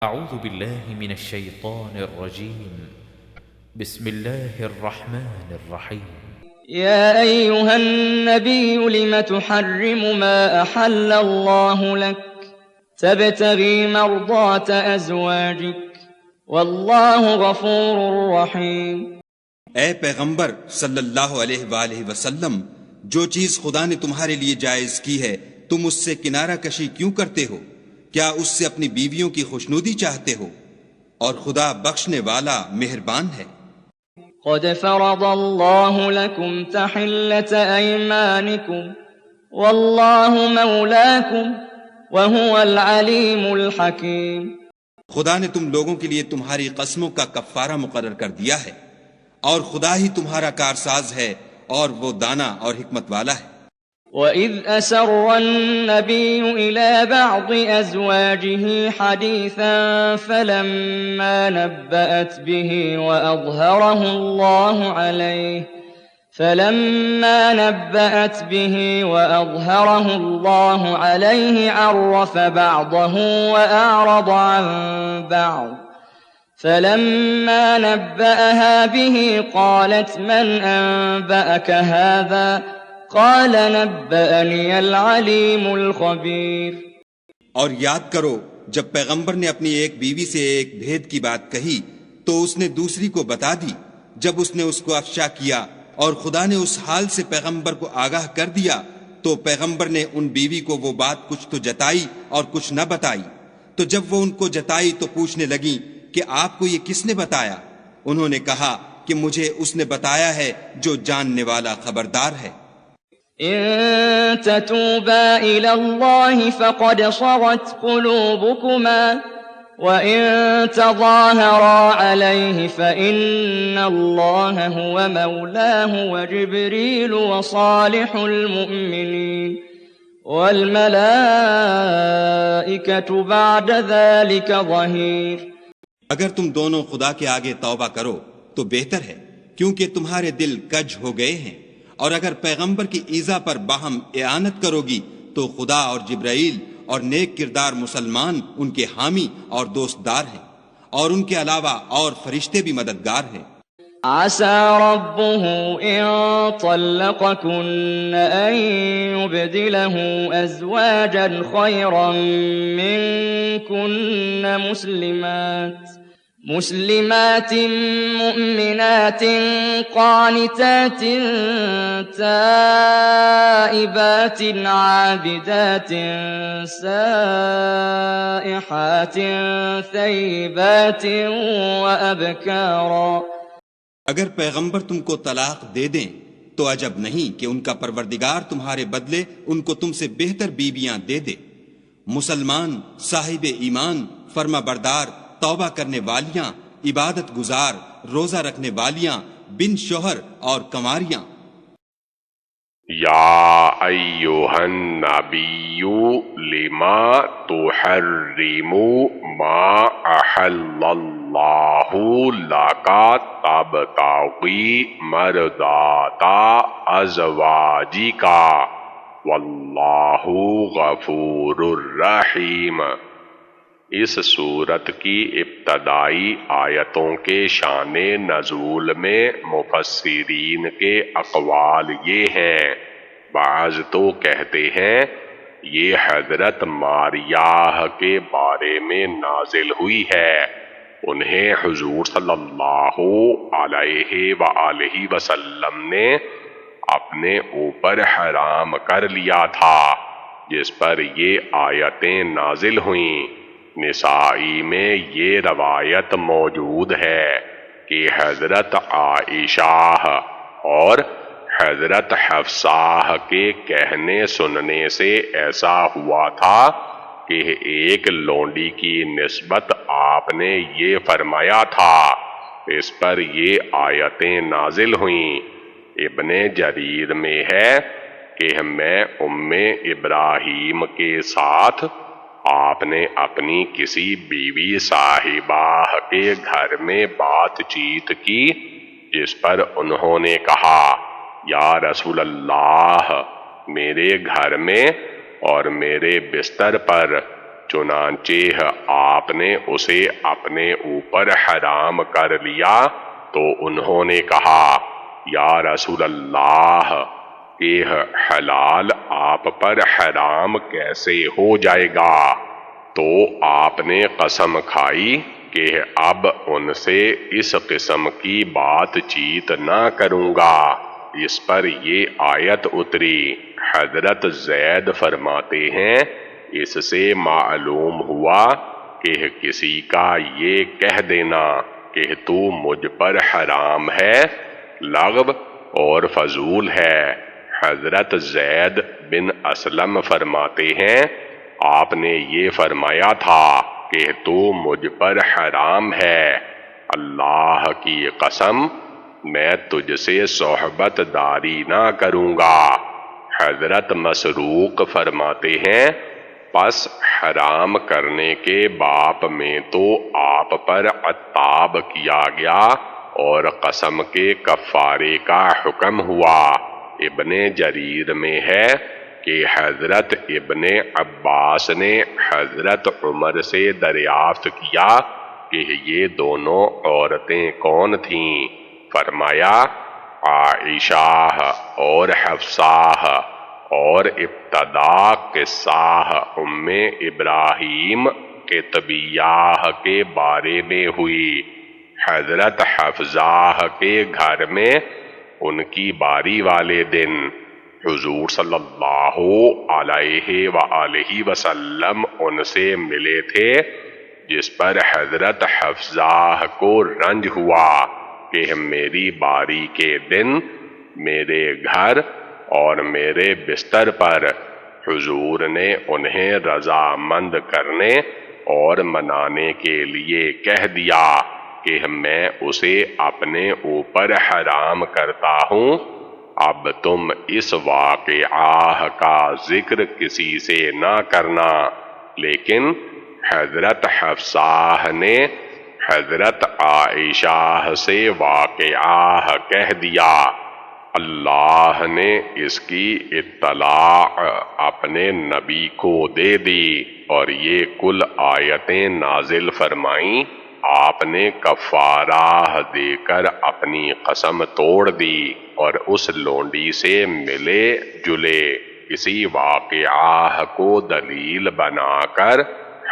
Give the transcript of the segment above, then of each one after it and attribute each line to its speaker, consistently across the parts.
Speaker 1: أعوذ بالله من الشيطان الرجيم. بسم الله الرحمن الرحيم.
Speaker 2: يا أيها النبي لم تحرم ما أحل الله لك تبتغي مرضات أزواجك والله غفور رحيم۔
Speaker 3: اے پیغمبر صلی اللہ علیہ وآلہ وسلم، جو چیز خدا نے تمہارے لیے جائز کی ہے تم اس سے کنارہ کشی کیوں کرتے ہو؟ کیا اس سے اپنی بیویوں کی خوشنودی چاہتے ہو؟ اور خدا بخشنے والا مہربان ہے۔
Speaker 2: قد فرض الله لكم تحلة أيمانكم والله مولاكم وهو العليم الحكيم۔
Speaker 3: خدا نے تم لوگوں کے لیے تمہاری قسموں کا کفارہ مقرر کر دیا ہے، اور خدا ہی تمہارا کارساز ہے اور وہ دانا اور حکمت والا ہے۔
Speaker 2: وَإِذْ أَسَرَّ النَّبِيُّ إِلَى بَعْضِ أَزْوَاجِهِ حَدِيثًا فَلَمَّا نَبَّأَتْ بِهِ وَأَظْهَرَهُ اللَّهُ عَلَيْهِ عَرَّفَ بَعْضَهُ وَأَعْرَضَ عَن بَعْضٍ فَلَمَّا نَبَّأَهَا بِهِ قَالَتْ مَنْ أَنبَأَكَ هَذَا قال نبأني العليم الخبير۔
Speaker 3: اور یاد کرو جب پیغمبر نے اپنی ایک بیوی سے ایک بھید کی بات کہی تو اس نے دوسری کو بتا دی، جب اس نے اس کو افشا کیا اور خدا نے اس حال سے پیغمبر کو آگاہ کر دیا تو پیغمبر نے ان بیوی کو وہ بات کچھ تو جتائی اور کچھ نہ بتائی۔ تو جب وہ ان کو جتائی تو پوچھنے لگیں کہ آپ کو یہ کس نے بتایا؟ انہوں نے کہا کہ مجھے اس نے بتایا ہے جو جاننے والا خبردار ہے۔
Speaker 2: إن تتوبا إلى الله فقد صغت قلوبكما وإن تظاهرا عليه فإن الله هو مولاه وجبريل وصالح المؤمنين والملائكة بعد ذلك ظهير۔
Speaker 3: اگر تم دونوں خدا کے آگے توبہ کرو تو بہتر ہے، کیونکہ تمہارے دل کج ہو گئے ہیں، اور اگر پیغمبر کی ایذا پر باہم اعانت کرو گی تو خدا اور جبرائیل اور نیک کردار مسلمان ان کے حامی اور دوستدار ہیں، اور ان کے علاوہ اور فرشتے بھی مددگار ہیں۔
Speaker 2: عسى ربه إن طلقكن أن يبدله أزواجا خيرا منكن مسلمات مؤمنات قانتات تائبات عابدات سائحات ثيبات وأبكارا۔
Speaker 3: اگر پیغمبر تم کو طلاق دے دیں تو عجب نہیں کہ ان کا پروردگار تمہارے بدلے ان کو تم سے بہتر بیویاں دے دے، مسلمان، صاحب ایمان، فرما بردار، توبہ کرنے والیاں، عبادت گزار، روزہ رکھنے والیاں، بن شوہر اور کنواریاں۔
Speaker 4: یا ایھا النبی لما تحرم ما احل اللہ لک تبتغی مرضات ازواجک واللہ غفور رحیم۔ اس سورت کی ابتدائی آیتوں کے شان نزول میں مفسرین کے اقوال یہ ہیں۔ بعض تو کہتے ہیں یہ حضرت ماریہ کے بارے میں نازل ہوئی ہے، انہیں حضور صلی اللہ علیہ وآلہ وسلم نے اپنے اوپر حرام کر لیا تھا، جس پر یہ آیتیں نازل ہوئیں۔ نسائی میں یہ روایت موجود ہے کہ حضرت عائشہ اور حضرت حفصہ کے کہنے سننے سے ایسا ہوا تھا کہ ایک لونڈی کی نسبت آپ نے یہ فرمایا تھا، اس پر یہ آیتیں نازل ہوئیں۔ ابن جریر میں ہے کہ میں ام ابراہیم کے ساتھ آپ نے اپنی کسی بیوی صاحبہ کے گھر میں بات چیت کی، جس پر انہوں نے کہا یا رسول اللہ، میرے گھر میں اور میرے بستر پر چنانچہ آپ نے اسے اپنے اوپر حرام کر لیا تو انہوں نے کہا یا رسول اللہ یہ حلال آپ پر حرام کیسے ہو جائے گا؟ تو آپ نے قسم کھائی کہ اب ان سے اس قسم کی بات چیت نہ کروں گا۔ اس پر یہ آیت اتری۔ حضرت زید فرماتے ہیں اس سے معلوم ہوا کہ کسی کا یہ کہہ دینا کہ تو مجھ پر حرام ہے لغو اور فضول ہے۔ حضرت زید بن اسلم فرماتے ہیں آپ نے یہ فرمایا تھا کہ تو مجھ پر حرام ہے، اللہ کی قسم میں تجھ سے صحبت داری نہ کروں گا۔ حضرت مسروق فرماتے ہیں پس حرام کرنے کے باب میں تو آپ پر عتاب کیا گیا اور قسم کے کفارے کا حکم ہوا۔ ابن جریر میں ہے کہ حضرت ابن عباس نے حضرت عمر سے دریافت کیا کہ یہ دونوں عورتیں کون تھیں؟ فرمایا عائشہ اور حفصہ، اور ابتدا قصہ ام ابراہیم کے طبیعہ کے بارے میں ہوئی۔ حضرت حفصہ کے گھر میں ان کی باری والے دن حضور صلی اللہ علیہ وآلہ وسلم ان سے ملے تھے، جس پر حضرت حفصہ کو رنج ہوا کہ میری باری کے دن میرے گھر اور میرے بستر پر حضور نے انہیں رضامند کرنے اور منانے کے لیے کہہ دیا کہ میں اسے اپنے اوپر حرام کرتا ہوں۔ اب تم اس واقعہ کا ذکر کسی سے نہ کرنا۔ لیکن حضرت حفصہ نے حضرت عائشہ سے واقعہ کہہ دیا۔ اللہ نے اس کی اطلاع اپنے نبی کو دے دی اور یہ کل آیتیں نازل فرمائیں۔ آپ نے کفارہ دے کر اپنی قسم توڑ دی اور اس لونڈی سے ملے جلے اسی واقعہ کو دلیل بنا کر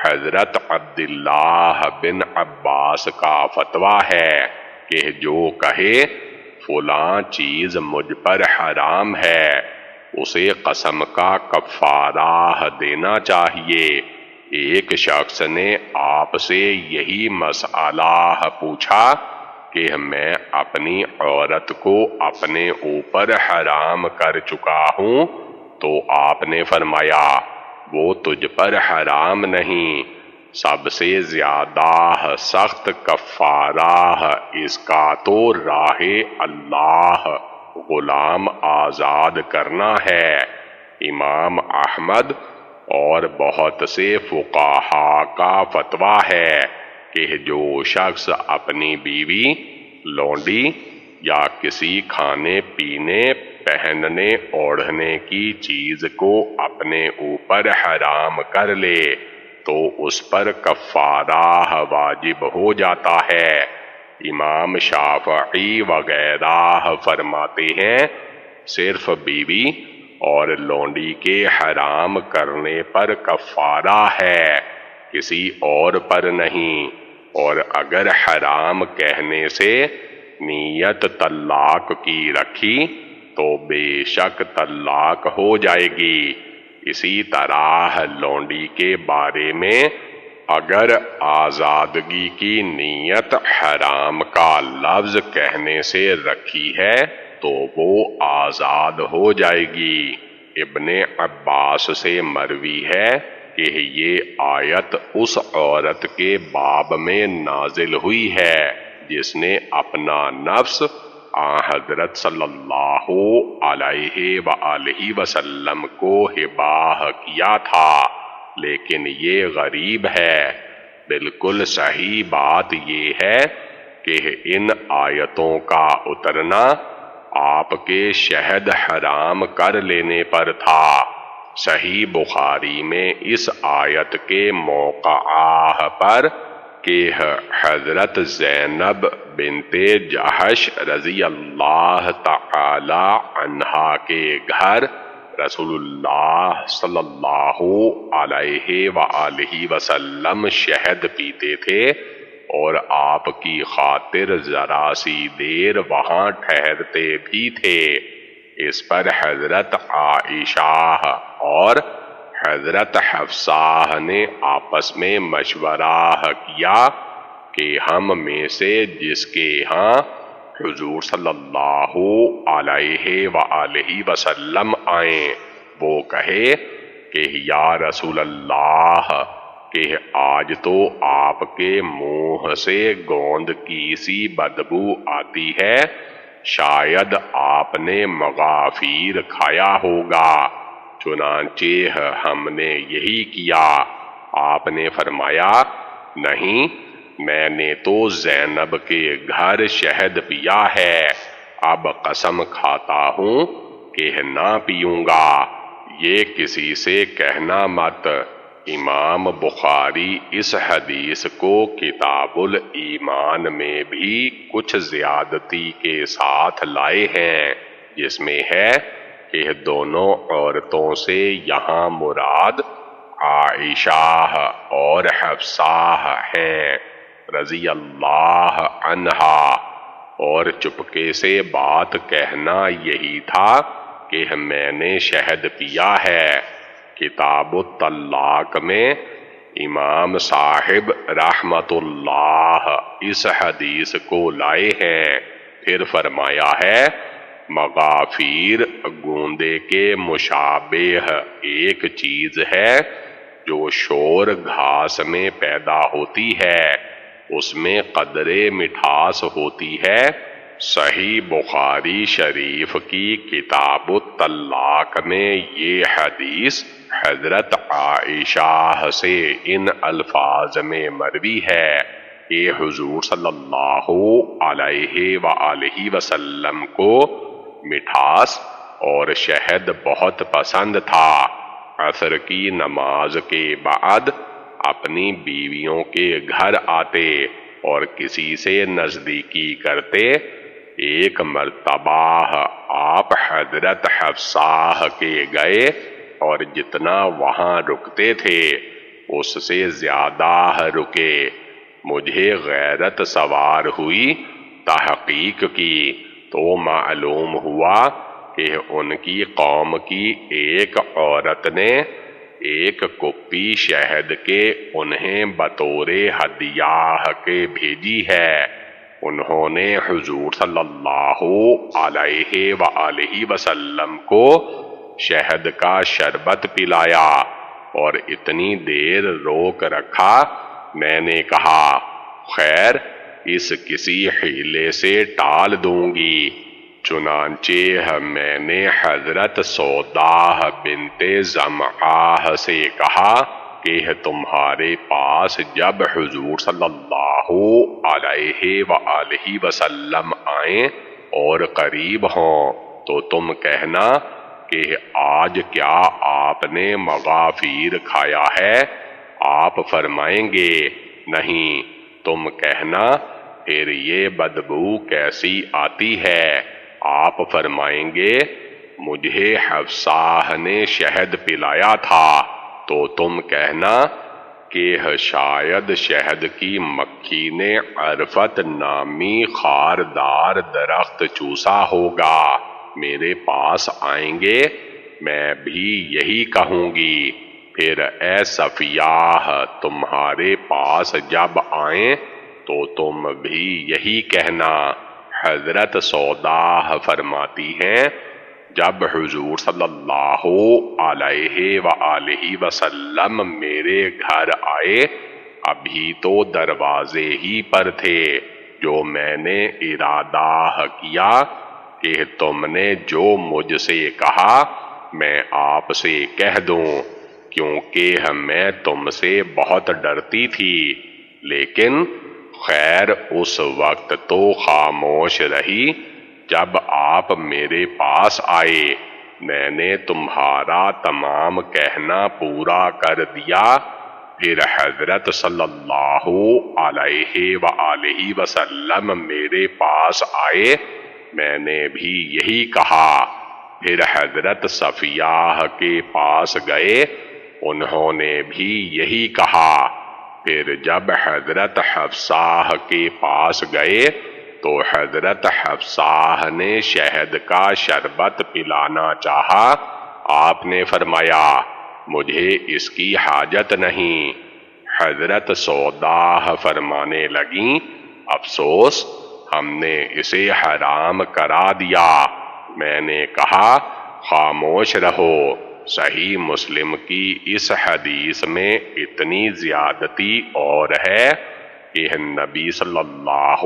Speaker 4: حضرت عبداللہ بن عباس کا فتویٰ ہے کہ جو کہے فلاں چیز مجھ پر حرام ہے اسے قسم کا کفارہ دینا چاہیے۔ ایک شخص نے آپ سے یہی مسئلہ پوچھا کہ میں اپنی عورت کو اپنے اوپر حرام کر چکا ہوں، تو آپ نے فرمایا وہ تجھ پر حرام نہیں، سب سے زیادہ سخت کفارہ اس کا تو راہ اللہ غلام آزاد کرنا ہے۔ امام احمد اور بہت سے فقہا کا فتویٰ ہے کہ جو شخص اپنی بیوی، لونڈی یا کسی کھانے پینے، پہننے اوڑھنے کی چیز کو اپنے اوپر حرام کر لے تو اس پر کفارہ واجب ہو جاتا ہے۔ امام شافعی وغیرہ فرماتے ہیں صرف بیوی اور لونڈی کے حرام کرنے پر کفارہ ہے، کسی اور پر نہیں، اور اگر حرام کہنے سے نیت طلاق کی رکھی تو بے شک طلاق ہو جائے گی۔ اسی طرح لونڈی کے بارے میں اگر آزادگی کی نیت حرام کا لفظ کہنے سے رکھی ہے تو وہ آزاد ہو جائے گی۔ ابن عباس سے مروی ہے کہ یہ آیت اس عورت کے باب میں نازل ہوئی ہے جس نے اپنا نفس حضرت صلی اللہ علیہ وآلہ وسلم کو ہبہ کیا تھا، لیکن یہ غریب ہے۔ بالکل صحیح بات یہ ہے کہ ان آیتوں کا اترنا آپ کے شہد حرام کر لینے پر تھا۔ صحیح بخاری میں اس آیت کے موقعہ پر کہ حضرت زینب بنت جحش رضی اللہ تعالی عنہا کے گھر رسول اللہ صلی اللہ علیہ وآلہ وسلم شہد پیتے تھے اور آپ کی خاطر ذرا سی دیر وہاں ٹھہرتے بھی تھے۔ اس پر حضرت عائشہ اور حضرت حفصہ نے آپس میں مشورہ کیا کہ ہم میں سے جس کے ہاں حضور صلی اللہ علیہ وآلہ وسلم آئیں وہ کہے کہ یا رسول اللہ کہ آج تو آپ کے منہ سے گوند کی سی بدبو آتی ہے، شاید آپ نے مغافیر کھایا ہوگا۔ چنانچہ ہم نے یہی کیا۔ آپ نے فرمایا نہیں، میں نے تو زینب کے گھر شہد پیا ہے، اب قسم کھاتا ہوں کہ نہ پیوں گا، یہ کسی سے کہنا مت۔ امام بخاری اس حدیث کو کتاب الایمان میں بھی کچھ زیادتی کے ساتھ لائے ہیں، جس میں ہے کہ دونوں عورتوں سے یہاں مراد عائشہ اور حفصہ ہیں رضی اللہ عنہا، اور چپکے سے بات کہنا یہی تھا کہ میں نے شہد پیا ہے۔ کتاب الطلاق میں امام صاحب رحمت اللہ اس حدیث کو لائے ہیں، پھر فرمایا ہے مغافیر گوندے کے مشابہ ایک چیز ہے جو شور گھاس میں پیدا ہوتی ہے، اس میں قدرے مٹھاس ہوتی ہے۔ صحیح بخاری شریف کی کتاب الطلاق میں یہ حدیث حضرت عائشہ سے ان الفاظ میں مروی ہے کہ حضور صلی اللہ علیہ وآلہ وسلم کو مٹھاس اور شہد بہت پسند تھا۔ عصر کی نماز کے بعد اپنی بیویوں کے گھر آتے اور کسی سے نزدیکی کرتے۔ ایک مرتبہ آپ حضرت حفصہ کے گئے اور جتنا وہاں رکتے تھے اس سے زیادہ رکے۔ مجھے غیرت سوار ہوئی، تحقیق کی تو معلوم ہوا کہ ان کی قوم کی ایک عورت نے ایک کپی شہد کے انہیں بطور ہدیہ کے بھیجی ہے۔ انہوں نے حضور صلی اللہ علیہ وآلہ وسلم کو شہد کا شربت پلایا اور اتنی دیر روک رکھا، میں نے کہا خیر اس کسی حیلے سے ٹال دوں گی۔ چنانچہ میں نے حضرت سودا بنت زمعہ سے کہا کہ تمہارے پاس جب حضور صلی اللہ علیہ وآلہ وسلم آئیں اور قریب ہوں تو تم کہنا کہ آج کیا آپ نے مغافیر کھایا ہے؟ آپ فرمائیں گے نہیں، تم کہنا پھر یہ بدبو کیسی آتی ہے؟ آپ فرمائیں گے مجھے حفصہ نے شہد پلایا تھا، تو تم کہنا کہ شاید شہد کی مکھی نے عرفت نامی خاردار درخت چوسا ہوگا۔ میرے پاس آئیں گے میں بھی یہی کہوں گی، پھر اے صفیہ تمہارے پاس جب آئیں تو تم بھی یہی کہنا۔ حضرت سودا فرماتی ہیں جب حضور صلی اللہ علیہ وآلہ وسلم میرے گھر آئے ابھی تو دروازے ہی پر تھے، جو میں نے ارادہ کیا کہ تم نے جو مجھ سے کہا میں آپ سے کہہ دوں، کیونکہ میں تم سے بہت ڈرتی تھی، لیکن خیر اس وقت تو خاموش رہی جب آپ میرے پاس آئے۔ میں نے تمہارا تمام کہنا پورا کر دیا۔ پھر حضرت صلی اللہ علیہ وآلہ وسلم میرے پاس آئے، میں نے بھی یہی کہا۔ پھر حضرت صفیہ کے پاس گئے، انہوں نے بھی یہی کہا۔ پھر جب حضرت حفصہ کے پاس گئے تو حضرت حفصہ نے شہد کا شربت پلانا چاہا، آپ نے فرمایا مجھے اس کی حاجت نہیں۔ حضرت سودا فرمانے لگیں افسوس، ہم نے اسے حرام کرا دیا۔ میں نے کہا خاموش رہو۔ صحیح مسلم کی اس حدیث میں اتنی زیادتی اور ہے کہ نبی صلی اللہ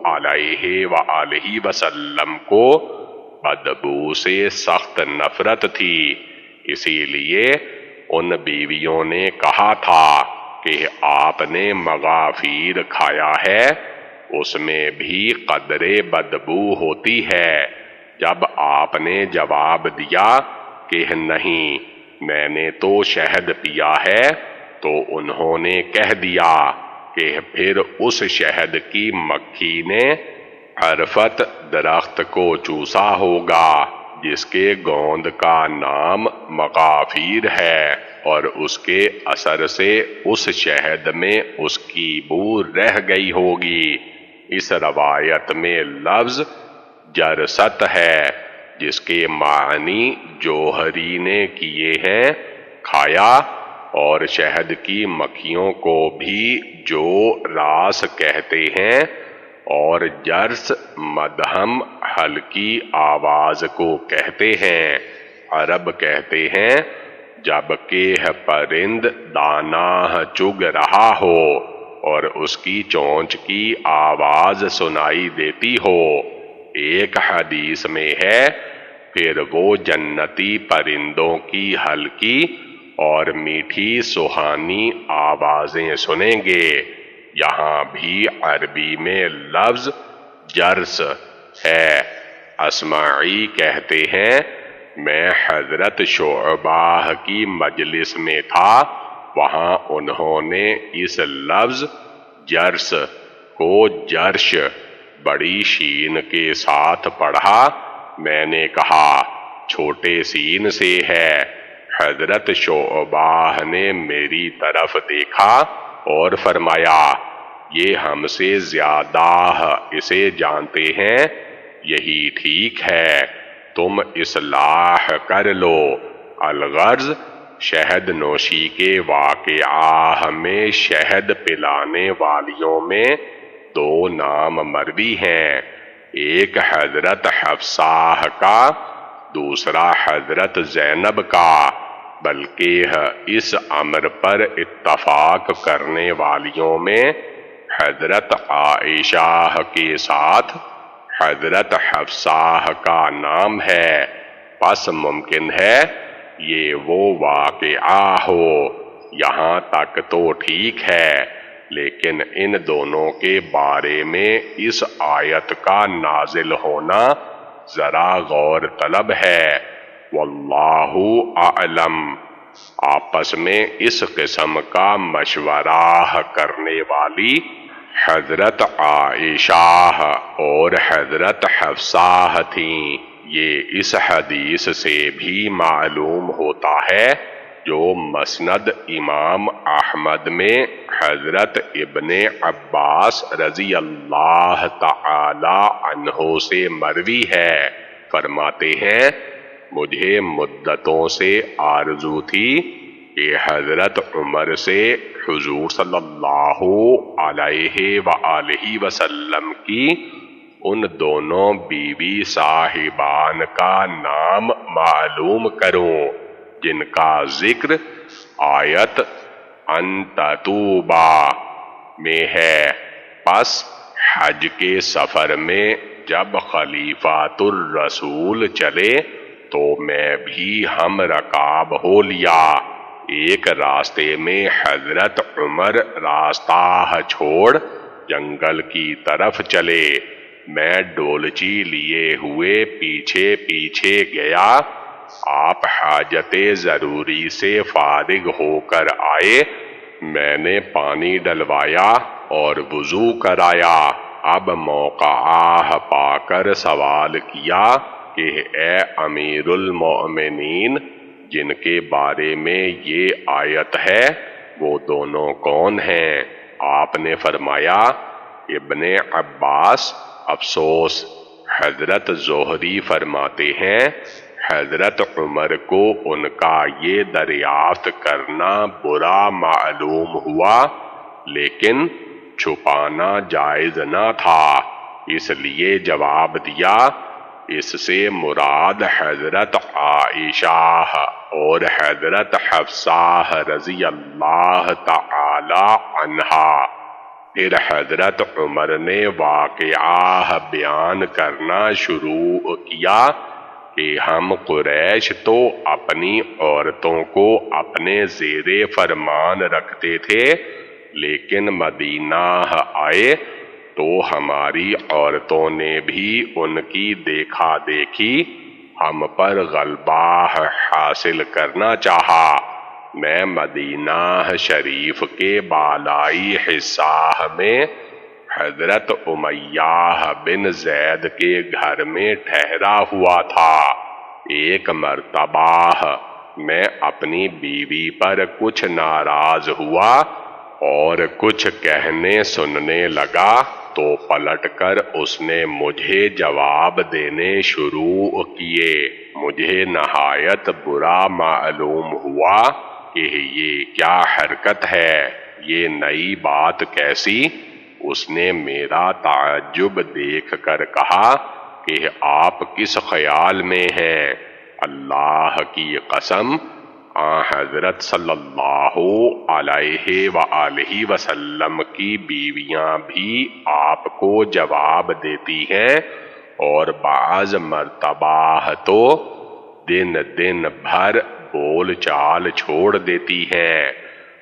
Speaker 4: علیہ وآلہ وسلم کو بدبو سے سخت نفرت تھی، اسی لیے ان بیویوں نے کہا تھا کہ آپ نے مغافیر کھایا ہے، اس میں بھی قدرے بدبو ہوتی ہے۔ جب آپ نے جواب دیا کہ نہیں میں نے تو شہد پیا ہے، تو انہوں نے کہہ دیا کہ پھر اس شہد کی مکھی نے عرفت درخت کو چوسا ہوگا جس کے گوند کا نام مغافیر ہے، اور اس کے اثر سے اس شہد میں اس کی بو رہ گئی ہوگی۔ اس روایت میں لفظ جرست ہے جس کے معنی جوہری نے کیے ہیں کھایا، اور شہد کی مکھیوں کو بھی جو راس کہتے ہیں، اور جرس مدہم ہلکی آواز کو کہتے ہیں۔ عرب کہتے ہیں جب کہ پرند دانہ چگ رہا ہو اور اس کی چونچ کی آواز سنائی دیتی ہو۔ ایک حدیث میں ہے پھر وہ جنتی پرندوں کی ہلکی اور میٹھی سہانی آوازیں سنیں گے۔ یہاں بھی عربی میں لفظ جرس ہے۔ اسماعی کہتے ہیں میں حضرت شعبہ کی مجلس میں تھا، وہاں انہوں نے اس لفظ جرس کو جرش بڑی شین کے ساتھ پڑھا۔ میں نے کہا چھوٹے سین سے ہے۔ حضرت شعبہ نے میری طرف دیکھا اور فرمایا یہ ہم سے زیادہ اسے جانتے ہیں، یہی ٹھیک ہے، تم اصلاح کر لو۔ الغرض شہد نوشی کے واقعہ میں شہد پلانے والیوں میں دو نام مروی ہیں، ایک حضرت حفصہ کا، دوسرا حضرت زینب کا، بلکہ اس امر پر اتفاق کرنے والیوں میں حضرت عائشہ کے ساتھ حضرت حفصہ کا نام ہے، پس ممکن ہے یہ وہ واقعہ ہو۔ یہاں تک تو ٹھیک ہے، لیکن ان دونوں کے بارے میں اس آیت کا نازل ہونا ذرا غور طلب ہے۔ واللہ اعلم۔ آپس میں اس قسم کا مشورہ کرنے والی حضرت عائشہ اور حضرت حفصہ تھیں۔ یہ اس حدیث سے بھی معلوم ہوتا ہے جو مسند امام احمد میں حضرت ابن عباس رضی اللہ تعالی عنہ سے مروی ہے۔ فرماتے ہیں مجھے مدتوں سے آرزو تھی کہ حضرت عمر سے حضور صلی اللہ علیہ وآلہ وسلم کی ان دونوں بیوی صاحبان کا نام معلوم کروں جن کا ذکر آیت ان تتوبا میں ہے۔ پس حج کے سفر میں جب خلیفۃ الرسول چلے تو میں بھی ہم رکاب ہو لیا۔ ایک راستے میں حضرت عمر راستہ چھوڑ جنگل کی طرف چلے، میں ڈولچی لیے ہوئے پیچھے پیچھے گیا آپ حاجت ضروری سے فارغ ہو کر آئے، میں نے پانی ڈلوایا اور وضو کرایا۔ اب موقع پا کر سوال کیا کہ اے امیر المؤمنین، جن کے بارے میں یہ آیت ہے وہ دونوں کون ہیں؟ آپ نے فرمایا ابن عباس۔ افسوس، حضرت زہری فرماتے ہیں حضرت عمر کو ان کا یہ دریافت کرنا برا معلوم ہوا، لیکن چھپانا جائز نہ تھا، اس لیے جواب دیا اس سے مراد حضرت عائشہ اور حضرت حفصہ رضی اللہ تعالی عنہا۔ پھر حضرت عمر نے واقعہ بیان کرنا شروع کیا کہ ہم قریش تو اپنی عورتوں کو اپنے زیر فرمان رکھتے تھے، لیکن مدینہ آئے تو ہماری عورتوں نے بھی ان کی دیکھا دیکھی ہم پر غلبہ حاصل کرنا چاہا۔ میں مدینہ شریف کے بالائی حصہ میں حضرت امیہ بن زید کے گھر میں ٹھہرا ہوا تھا۔ ایک مرتبہ میں اپنی بیوی پر کچھ ناراض ہوا اور کچھ کہنے سننے لگا تو پلٹ کر اس نے مجھے جواب دینے شروع کیے۔ مجھے نہایت برا معلوم ہوا کہ یہ کیا حرکت ہے، یہ نئی بات کیسی؟ اس نے میرا تعجب دیکھ کر کہا کہ آپ کس خیال میں ہیں؟ اللہ کی قسم، حضرت صلی اللہ علیہ وآلہ وسلم کی بیویاں بھی آپ کو جواب دیتی ہیں، اور بعض مرتبہ تو دن بھر بول چال چھوڑ دیتی ہیں۔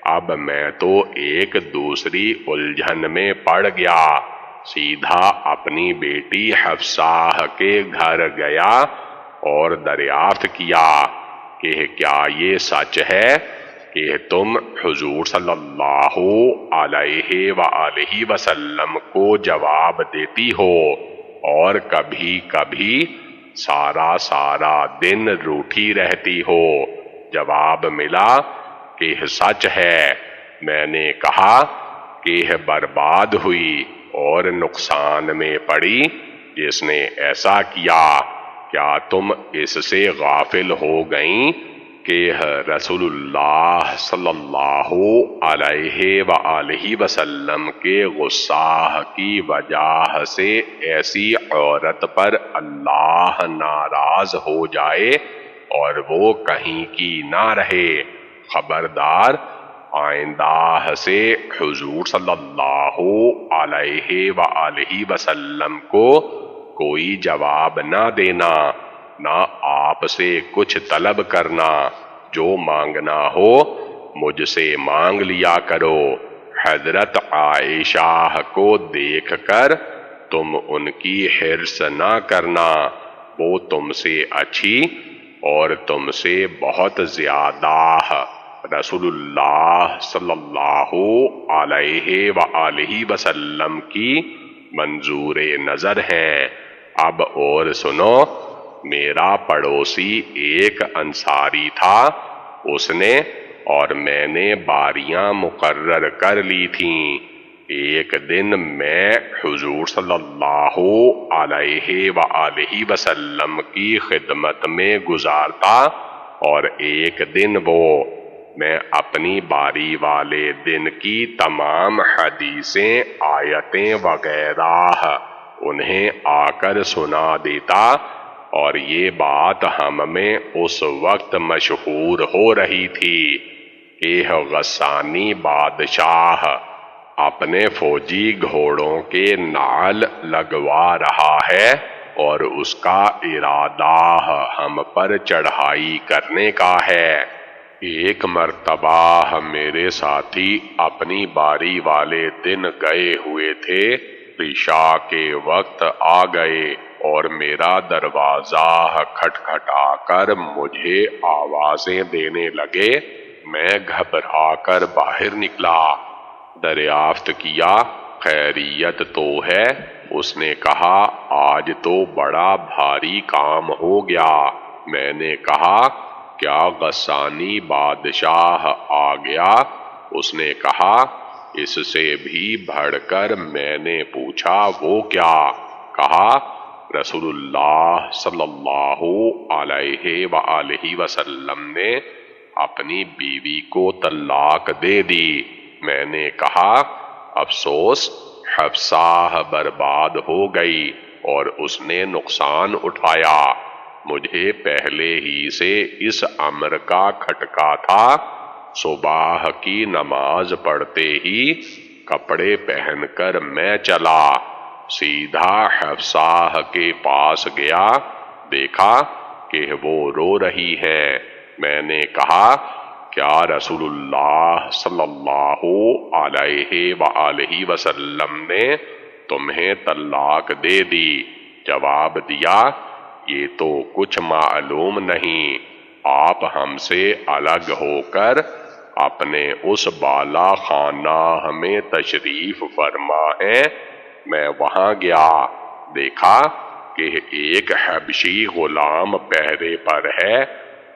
Speaker 4: اب میں تو ایک دوسری الجھن میں پڑ گیا، سیدھا اپنی بیٹی حفصہ کے گھر گیا اور دریافت کیا کہ کیا یہ سچ ہے کہ تم حضور صلی اللہ علیہ وآلہ وسلم کو جواب دیتی ہو اور کبھی کبھی سارا دن روٹھی رہتی ہو؟ جواب ملا کہ سچ ہے۔ میں نے کہا کہ برباد ہوئی اور نقصان میں پڑی جس نے ایسا کیا۔ کیا تم اس سے غافل ہو گئیں کہ رسول اللہ صلی اللہ علیہ وآلہ وسلم کے غصہ کی وجہ سے ایسی عورت پر اللہ ناراض ہو جائے اور وہ کہیں کی نہ رہے؟ خبردار، آئندہ سے حضور صلی اللہ علیہ وآلہ وسلم کو کوئی جواب نہ دینا، نہ آپ سے کچھ طلب کرنا، جو مانگنا ہو مجھ سے مانگ لیا کرو۔ حضرت عائشہ کو دیکھ کر تم ان کی حرص نہ کرنا، وہ تم سے اچھی اور تم سے بہت زیادہ رسول اللہ صلی اللہ علیہ وآلہ وسلم کی منظور نظر ہیں۔ اب اور سنو، میرا پڑوسی ایک انصاری تھا، اس نے اور میں نے باریاں مقرر کر لی تھیں۔ ایک دن میں حضور صلی اللہ علیہ وآلہ وسلم کی خدمت میں گزارتا اور ایک دن میں اپنی باری والے دن کی تمام حدیثیں، آیتیں وغیرہ انہیں آ کر سنا دیتا، اور یہ بات ہم میں اس وقت مشہور ہو رہی تھی کہ غسانی بادشاہ اپنے فوجی گھوڑوں کے نعل لگوا رہا ہے اور اس کا ارادہ ہم پر چڑھائی کرنے کا ہے۔ ایک مرتبہ میرے ساتھی اپنی باری والے دن گئے ہوئے تھے، عشاء کے وقت آ گئے اور میرا دروازہ کھٹکھٹا کر مجھے آوازیں دینے لگے۔ میں گھبرا کر باہر نکلا، دریافت کیا خیریت تو ہے؟ اس نے کہا آج تو بڑا بھاری کام ہو گیا۔ میں نے کہا کیا غسانی بادشاہ آ گیا؟ اس نے کہا اس سے بھی بڑھ کر۔ میں نے پوچھا وہ کیا؟ کہا رسول اللہ صلی اللہ علیہ وآلہ وسلم نے اپنی بیوی کو طلاق دے دی۔ میں نے کہا افسوس، حفصہ برباد ہو گئی اور اس نے نقصان اٹھایا۔ مجھے پہلے ہی سے اس امر کا کھٹکا تھا۔ صبح کی نماز پڑھتے ہی کپڑے پہن کر میں چلا، سیدھا حفصہ کے پاس گیا، دیکھا کہ وہ رو رہی ہیں۔ میں نے کہا کیا رسول اللہ صلی اللہ علیہ وآلہ وسلم نے تمہیں طلاق دے دی؟ جواب دیا یہ تو کچھ معلوم نہیں، آپ ہم سے الگ ہو کر اپنے اس بالا خانہ میں تشریف فرما ہیں۔ میں وہاں گیا، دیکھا کہ ایک حبشی غلام پہرے پر ہے۔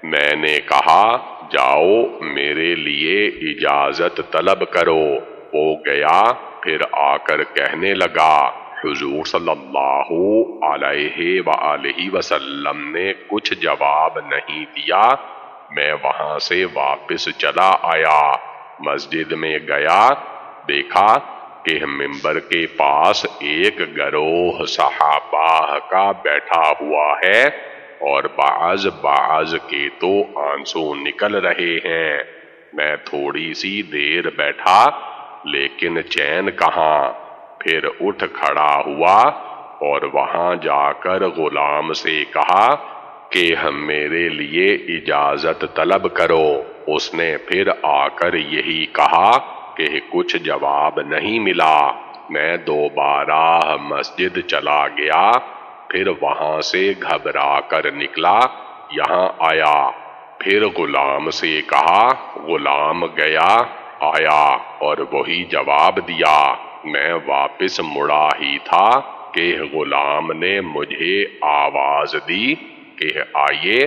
Speaker 4: میں نے کہا جاؤ میرے لیے اجازت طلب کرو۔ وہ گیا، پھر آ کر کہنے لگا حضور صلی اللہ علیہ وآلہ وسلم نے کچھ جواب نہیں دیا۔ میں وہاں سے واپس چلا آیا، مسجد میں گیا، دیکھا کہ منبر کے پاس ایک گروہ صحابہ کا بیٹھا ہوا ہے اور بعض کے تو آنسو نکل رہے ہیں۔ میں تھوڑی سی دیر بیٹھا لیکن چین کہاں، پھر اٹھ کھڑا ہوا اور وہاں جا کر غلام سے کہا کہ ہم میرے لیے اجازت طلب کرو۔ اس نے پھر آ کر یہی کہا کہ کچھ جواب نہیں ملا۔ میں دوبارہ مسجد چلا گیا، پھر وہاں سے گھبرا کر نکلا، یہاں آیا، پھر غلام سے کہا، غلام گیا، آیا اور وہی جواب دیا۔ میں واپس مڑا ہی تھا کہ غلام نے مجھے آواز دی کہ آئیے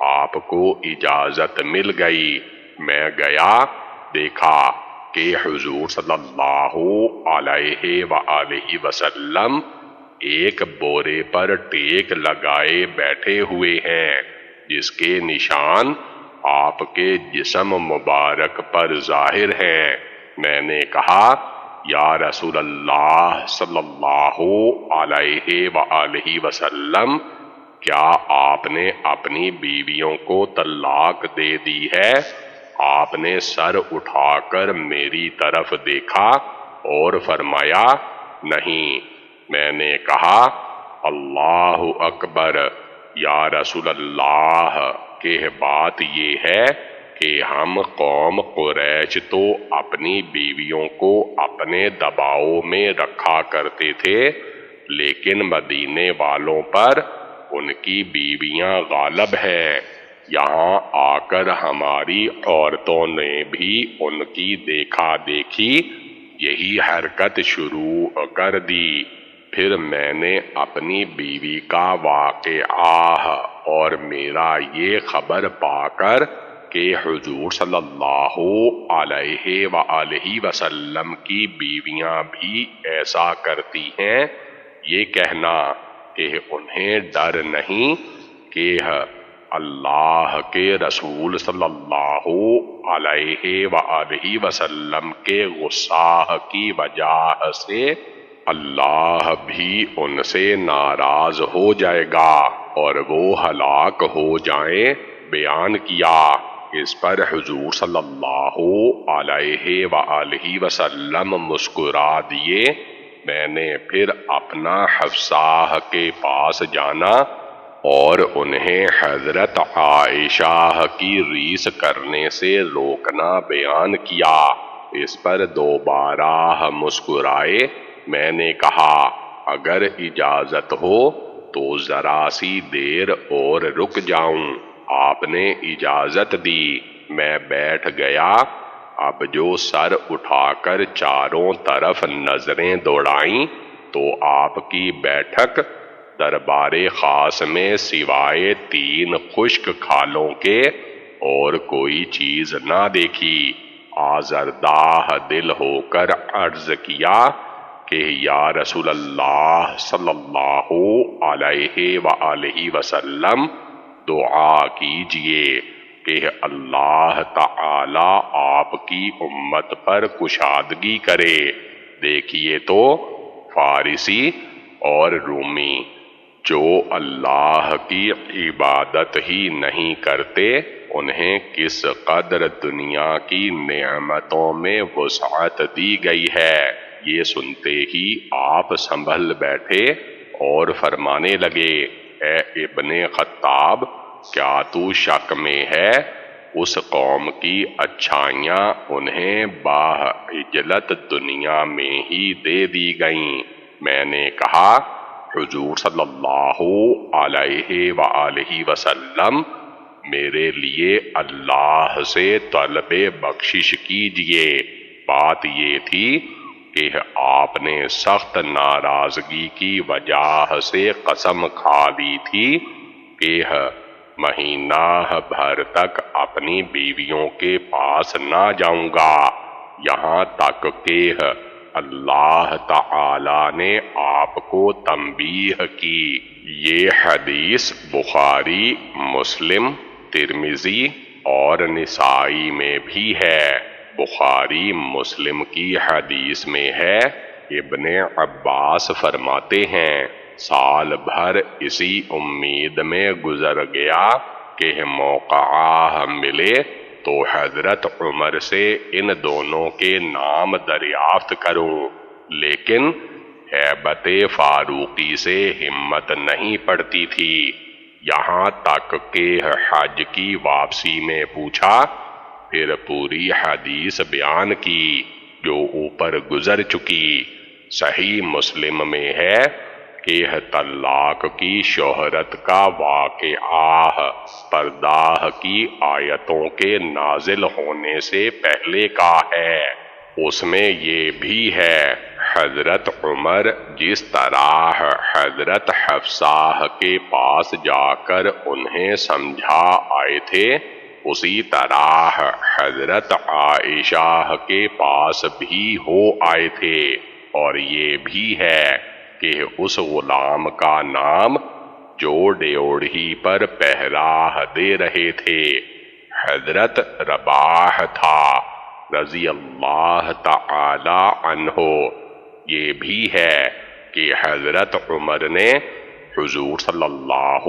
Speaker 4: آپ کو اجازت مل گئی۔ میں گیا، دیکھا کہ حضور صلی اللہ علیہ وآلہ وسلم ایک بورے پر ٹیک لگائے بیٹھے ہوئے ہیں جس کے نشان آپ کے جسم مبارک پر ظاہر ہیں۔ میں نے کہا یا رسول اللہ صلی اللہ علیہ وآلہ وسلم کیا آپ نے اپنی بیویوں کو طلاق دے دی ہے؟ آپ نے سر اٹھا کر میری طرف دیکھا اور فرمایا نہیں۔ میں نے کہا اللہ اکبر، یا رسول اللہ کہ بات یہ ہے کہ ہم قوم قریش تو اپنی بیویوں کو اپنے دباؤ میں رکھا کرتے تھے، لیکن مدینے والوں پر ان کی بیویاں غالب ہیں۔ یہاں آ کر ہماری عورتوں نے بھی ان کی دیکھا دیکھی یہی حرکت شروع کر دی۔ پھر میں نے اپنی بیوی کا واقعہ اور میرا یہ خبر پا کر کہ حضور صلی اللہ علیہ وآلہ وسلم کی بیویاں بھی ایسا کرتی ہیں، یہ کہنا کہ انہیں ڈر نہیں کہ اللہ کے رسول صلی اللہ علیہ وآلہ وسلم کے غصہ کی وجہ سے اللہ بھی ان سے ناراض ہو جائے گا اور وہ ہلاک ہو جائیں، بیان کیا۔ اس پر حضور صلی اللہ علیہ وآلہ وسلم مسکرا دیے۔ میں نے پھر اپنا حفصہ کے پاس جانا اور انہیں حضرت عائشہ کی ریس کرنے سے روکنا بیان کیا۔ اس پر دوبارہ مسکرائے۔ میں نے کہا اگر اجازت ہو تو ذرا سی دیر اور رک جاؤں۔ آپ نے اجازت دی، میں بیٹھ گیا۔ اب جو سر اٹھا کر چاروں طرف نظریں دوڑائیں تو آپ کی بیٹھک دربار خاص میں سوائے 3 خشک کھالوں کے اور کوئی چیز نہ دیکھی۔ آزردہ دل ہو کر عرض کیا کہ یا رسول اللہ صلی اللہ علیہ وآلہ وسلم، دعا کیجئے کہ اللہ تعالی آپ کی امت پر کشادگی کرے۔ دیکھیے تو فارسی اور رومی جو اللہ کی عبادت ہی نہیں کرتے، انہیں کس قدر دنیا کی نعمتوں میں وسعت دی گئی ہے۔ یہ سنتے ہی آپ سنبھل بیٹھے اور فرمانے لگے، اے ابن خطاب، کیا تو شک میں ہے؟ اس قوم کی اچھائیاں انہیں باعجلت دنیا میں ہی دے دی گئیں۔ میں نے کہا، حضور صلی اللہ علیہ وآلہ وسلم، میرے لیے اللہ سے طلب بخشش کیجئے۔ بات یہ تھی کہ آپ نے سخت ناراضگی کی وجہ سے قسم کھا لی تھی کہ مہینہ بھر تک اپنی بیویوں کے پاس نہ جاؤں گا، یہاں تک کہ اللہ تعالی نے آپ کو تنبیہ کی۔ یہ حدیث بخاری، مسلم، ترمذی اور نسائی میں بھی ہے۔ بخاری مسلم کی حدیث میں ہے، ابن عباس فرماتے ہیں، سال بھر اسی امید میں گزر گیا کہ موقع ملے تو حضرت عمر سے ان دونوں کے نام دریافت کروں، لیکن ہیبت فاروقی سے ہمت نہیں پڑتی تھی۔ یہاں تک کہ حج کی واپسی میں پوچھا، پھر پوری حدیث بیان کی جو اوپر گزر چکی۔ صحیح مسلم میں ہے کہ طلاق کی شہرت کا واقعہ پردہ کی آیتوں کے نازل ہونے سے پہلے کا ہے۔ اس میں یہ بھی ہے، حضرت عمر جس طرح حضرت حفصہ کے پاس جا کر انہیں سمجھا آئے تھے، اسی طرح حضرت عائشہ کے پاس بھی ہو آئے تھے۔ اور یہ بھی ہے کہ اس غلام کا نام جو ڈیوڑھی پر پہرا دے رہے تھے، حضرت رباح تھا رضی اللہ تعالی عنہ۔ یہ بھی ہے کہ حضرت عمر نے حضور صلی اللہ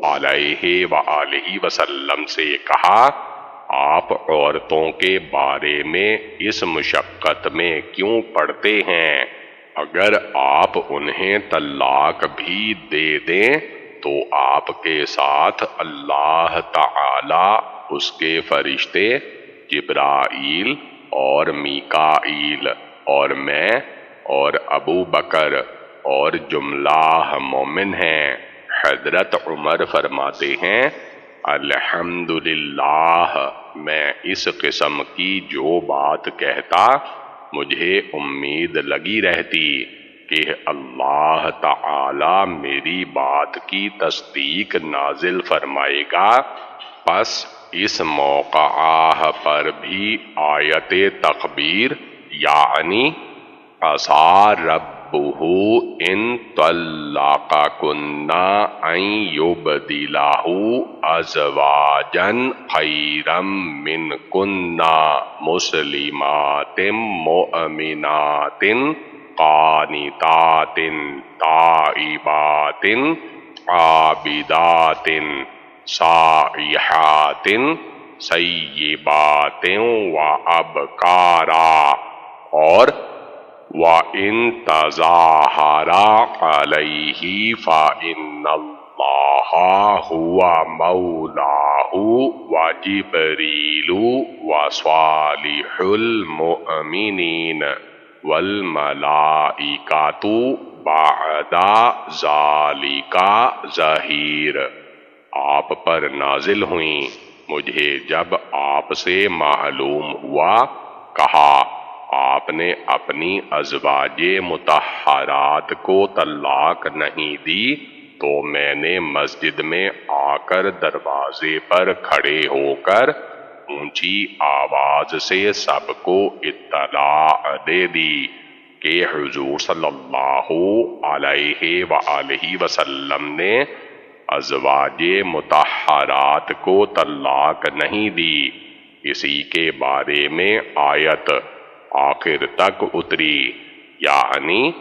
Speaker 4: علیہ وآلہ وسلم سے کہا، آپ عورتوں کے بارے میں اس مشقت میں کیوں پڑتے ہیں؟ اگر آپ انہیں طلاق بھی دے دیں تو آپ کے ساتھ اللہ تعالی، اس کے فرشتے جبرائیل اور میکائیل اور میں اور ابو بکر اور جملہ مومن ہیں۔ حضرت عمر فرماتے ہیں، الحمدللہ، میں اس قسم کی جو بات کہتا مجھے امید لگی رہتی کہ اللہ تعالی میری بات کی تصدیق نازل فرمائے گا۔ پس اس موقع پر بھی آیت تکبیر یعنی عسیٰ ربہ ان طلقکن ان یبدلہ ازواجا خیرا منکن مسلمات مؤمنات قانتات تائبات عابدات سائحات سیبات وابکارا، اور وَإِن تَظَاهَرَا عَلَيْهِ فَإِنَّ اللَّهَ هُوَ مَوْلَاهُ وَجِبْرِيلُ وَصَالِحُ الْمُؤْمِنِينَ وَالْمَلَائِكَةُ بعد ذالک ظہیر، آپ پر نازل ہوئیں مجھے جب آپ سے معلوم ہوا، کہا آپ نے اپنی ازواج مطہرات کو طلاق نہیں دی تو میں نے مسجد میں آ کر دروازے پر کھڑے ہو کر اونچی آواز سے سب کو اطلاع دے دی کہ حضور صلی اللہ علیہ وآلہ وسلم نے ازواج مطہرات کو طلاق نہیں دی۔ اسی کے بارے میں آیت آخر تک اتری، یعنی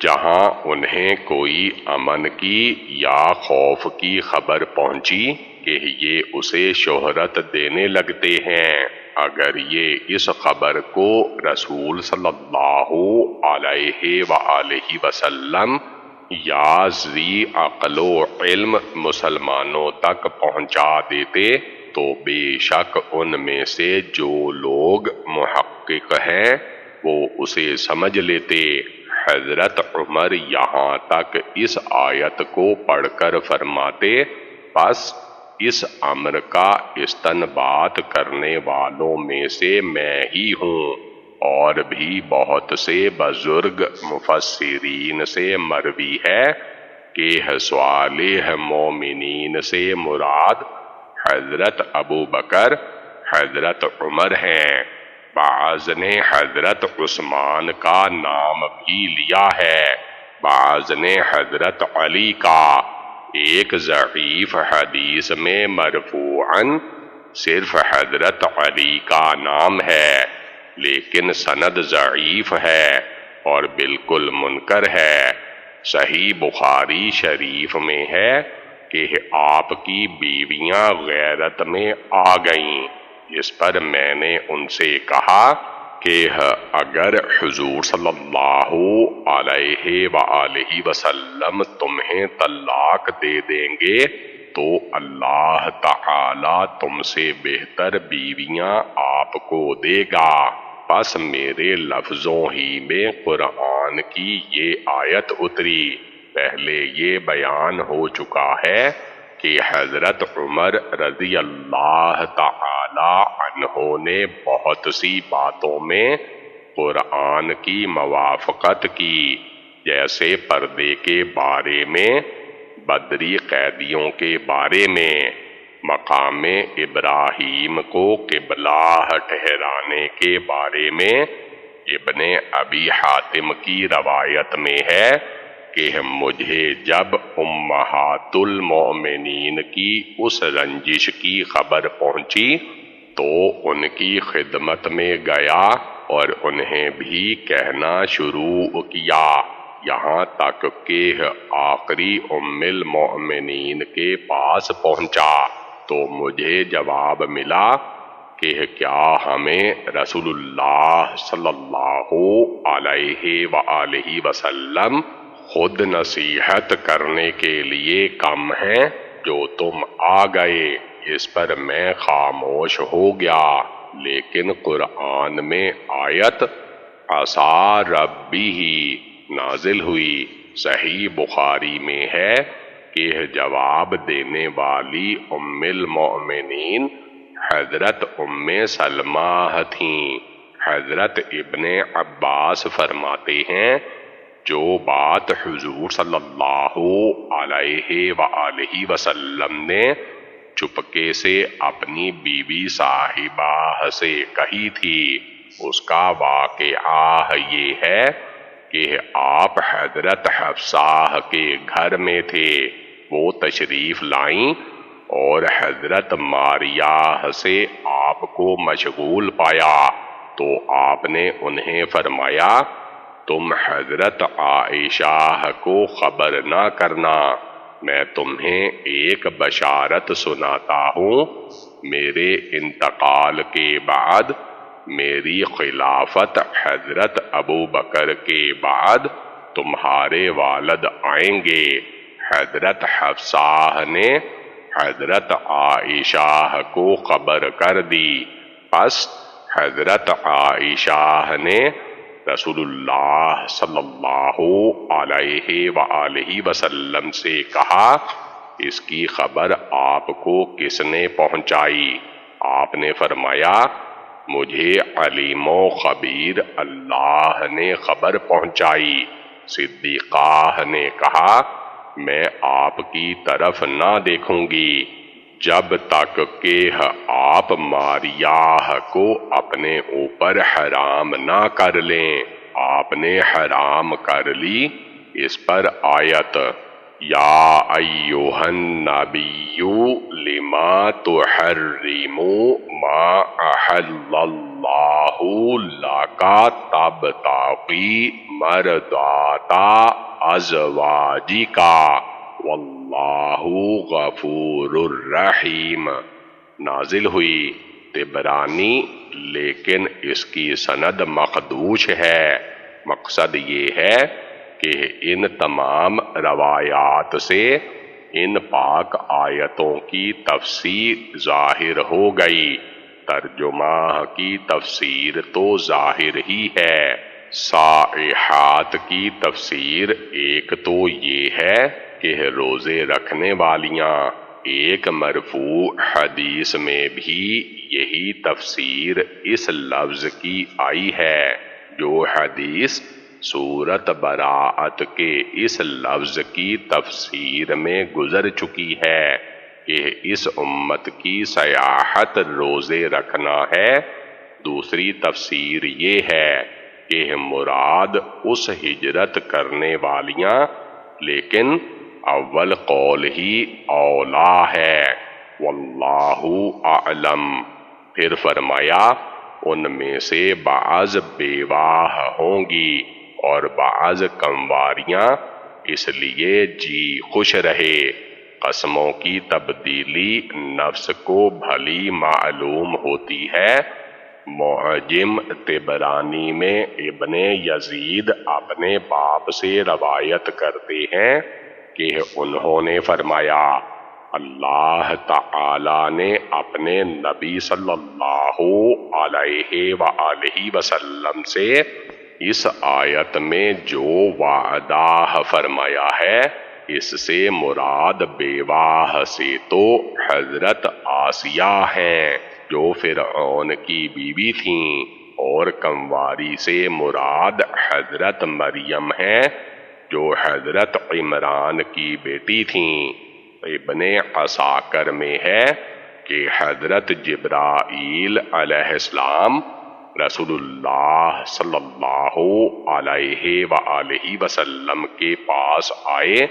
Speaker 4: جہاں انہیں کوئی امن کی یا خوف کی خبر پہنچی کہ یہ اسے شہرت دینے لگتے ہیں، اگر یہ اس خبر کو رسول صلی اللہ علیہ وآلہ وسلم یا ذی عقل و علم مسلمانوں تک پہنچا دیتے تو بے شک ان میں سے جو لوگ محقق ہیں وہ اسے سمجھ لیتے۔ حضرت عمر یہاں تک اس آیت کو پڑھ کر فرماتے، پس اس امر کا استنباط کرنے والوں میں سے میں ہی ہوں، اور بھی بہت سے بزرگ مفسرین سے مروی ہے کہ صالح مومنین سے مراد حضرت ابو بکر، حضرت عمر ہیں، بعض نے حضرت عثمان کا نام بھی لیا ہے، بعض نے حضرت علی کا۔ ایک ضعیف حدیث میں مرفوعاً صرف حضرت علی کا نام ہے، لیکن سند ضعیف ہے اور بالکل منکر ہے۔ صحیح بخاری شریف میں ہے کہ آپ کی بیویاں غیرت میں آ گئیں، اس پر میں نے ان سے کہا کہ اگر حضور صلی اللہ علیہ وآلہ وسلم تمہیں طلاق دے دیں گے تو اللہ تعالی تم سے بہتر بیویاں آپ کو دے گا۔ پس میرے لفظوں ہی میں قرآن کی یہ آیت اتری۔ پہلے یہ بیان ہو چکا ہے کہ حضرت عمر رضی اللہ تعالی عنہ نے بہت سی باتوں میں قرآن کی موافقت کی، جیسے پردے کے بارے میں، بدری قیدیوں کے بارے میں، مقام ابراہیم کو قبلہ ٹھہرانے کے بارے میں۔ ابن ابی حاتم کی روایت میں ہے کہ مجھے جب امہات المؤمنین کی اس رنجش کی خبر پہنچی تو ان کی خدمت میں گیا اور انہیں بھی کہنا شروع کیا، یہاں تک کہ آخری ام المؤمنین کے پاس پہنچا تو مجھے جواب ملا کہ کیا ہمیں رسول اللہ صلی اللہ علیہ وآلہ وسلم خود نصیحت کرنے کے لیے کم ہیں جو تم آ گئے۔ اس پر میں خاموش ہو گیا، لیکن قرآن میں آیت عسیٰ ربہ نازل ہوئی۔ صحیح بخاری میں ہے کہ جواب دینے والی ام المؤمنین حضرت ام سلمہ تھیں۔ حضرت ابن عباس فرماتے ہیں جو بات حضور صلی اللہ علیہ وآلہ وسلم نے چپکے سے اپنی بیوی صاحبہ سے کہی تھی، اس کا واقعہ یہ ہے کہ آپ حضرت حفصہ کے گھر میں تھے، وہ تشریف لائیں اور حضرت ماریہ سے آپ کو مشغول پایا تو آپ نے انہیں فرمایا تم حضرت عائشہ کو خبر نہ کرنا، میں تمہیں ایک بشارت سناتا ہوں، میرے انتقال کے بعد میری خلافت حضرت ابو بکر کے بعد تمہارے والد آئیں گے۔ حضرت حفصہ نے حضرت عائشہ کو خبر کر دی، پس حضرت عائشہ نے رسول اللہ صلی اللہ علیہ وآلہ وسلم سے کہا، اس کی خبر آپ کو کس نے پہنچائی؟ آپ نے فرمایا، مجھے علیم و خبیر اللہ نے خبر پہنچائی۔ صدیقہ نے کہا، میں آپ کی طرف نہ دیکھوں گی جب تک کہ آپ ماریاہ کو اپنے اوپر حرام نہ کر لیں۔ آپ نے حرام کر لی، اس پر آیت یا ایھا النبی لما تحرم ما احل اللہ لک تبتغی مرضات ازواجک واللہ غفور الرحیم نازل ہوئی۔ طبرانی، لیکن اس کی سند مخدوش ہے۔ مقصد یہ ہے کہ ان تمام روایات سے ان پاک آیتوں کی تفسیر ظاہر ہو گئی۔ ترجمہ کی تفسیر تو ظاہر ہی ہے۔ صائحات کی تفسیر ایک تو یہ ہے کہ روزے رکھنے والیاں، ایک مرفوع حدیث میں بھی یہی تفسیر اس لفظ کی آئی ہے۔ جو حدیث سورۃ براءت کے اس لفظ کی تفسیر میں گزر چکی ہے کہ اس امت کی سیاحت روزے رکھنا ہے، دوسری تفسیر یہ ہے کہ مراد اس ہجرت کرنے والیاں، لیکن اول قول ہی اولا ہے، واللہ اعلم۔ پھر فرمایا، ان میں سے بعض بیواہ ہوں گی اور بعض کنواریاں، اس لیے جی خوش رہے۔ قسموں کی تبدیلی نفس کو بھلی معلوم ہوتی ہے۔ معجم طبرانی میں ابن یزید اپنے باپ سے روایت کرتے ہیں کہ انہوں نے فرمایا، اللہ تعالی نے اپنے نبی صلی اللہ علیہ وآلہ وسلم سے اس آیت میں جو وعدہ فرمایا ہے، اس سے مراد بیواہ سے تو حضرت آسیہ ہیں جو فرعون کی بیوی تھیں، اور کنواری سے مراد حضرت مریم ہیں جو حضرت عمران کی بیٹی تھیں۔ ابن عساکر میں ہے کہ حضرت جبرائیل علیہ السلام رسول اللہ صلی اللہ علیہ وآلہ وسلم کے پاس آئے۔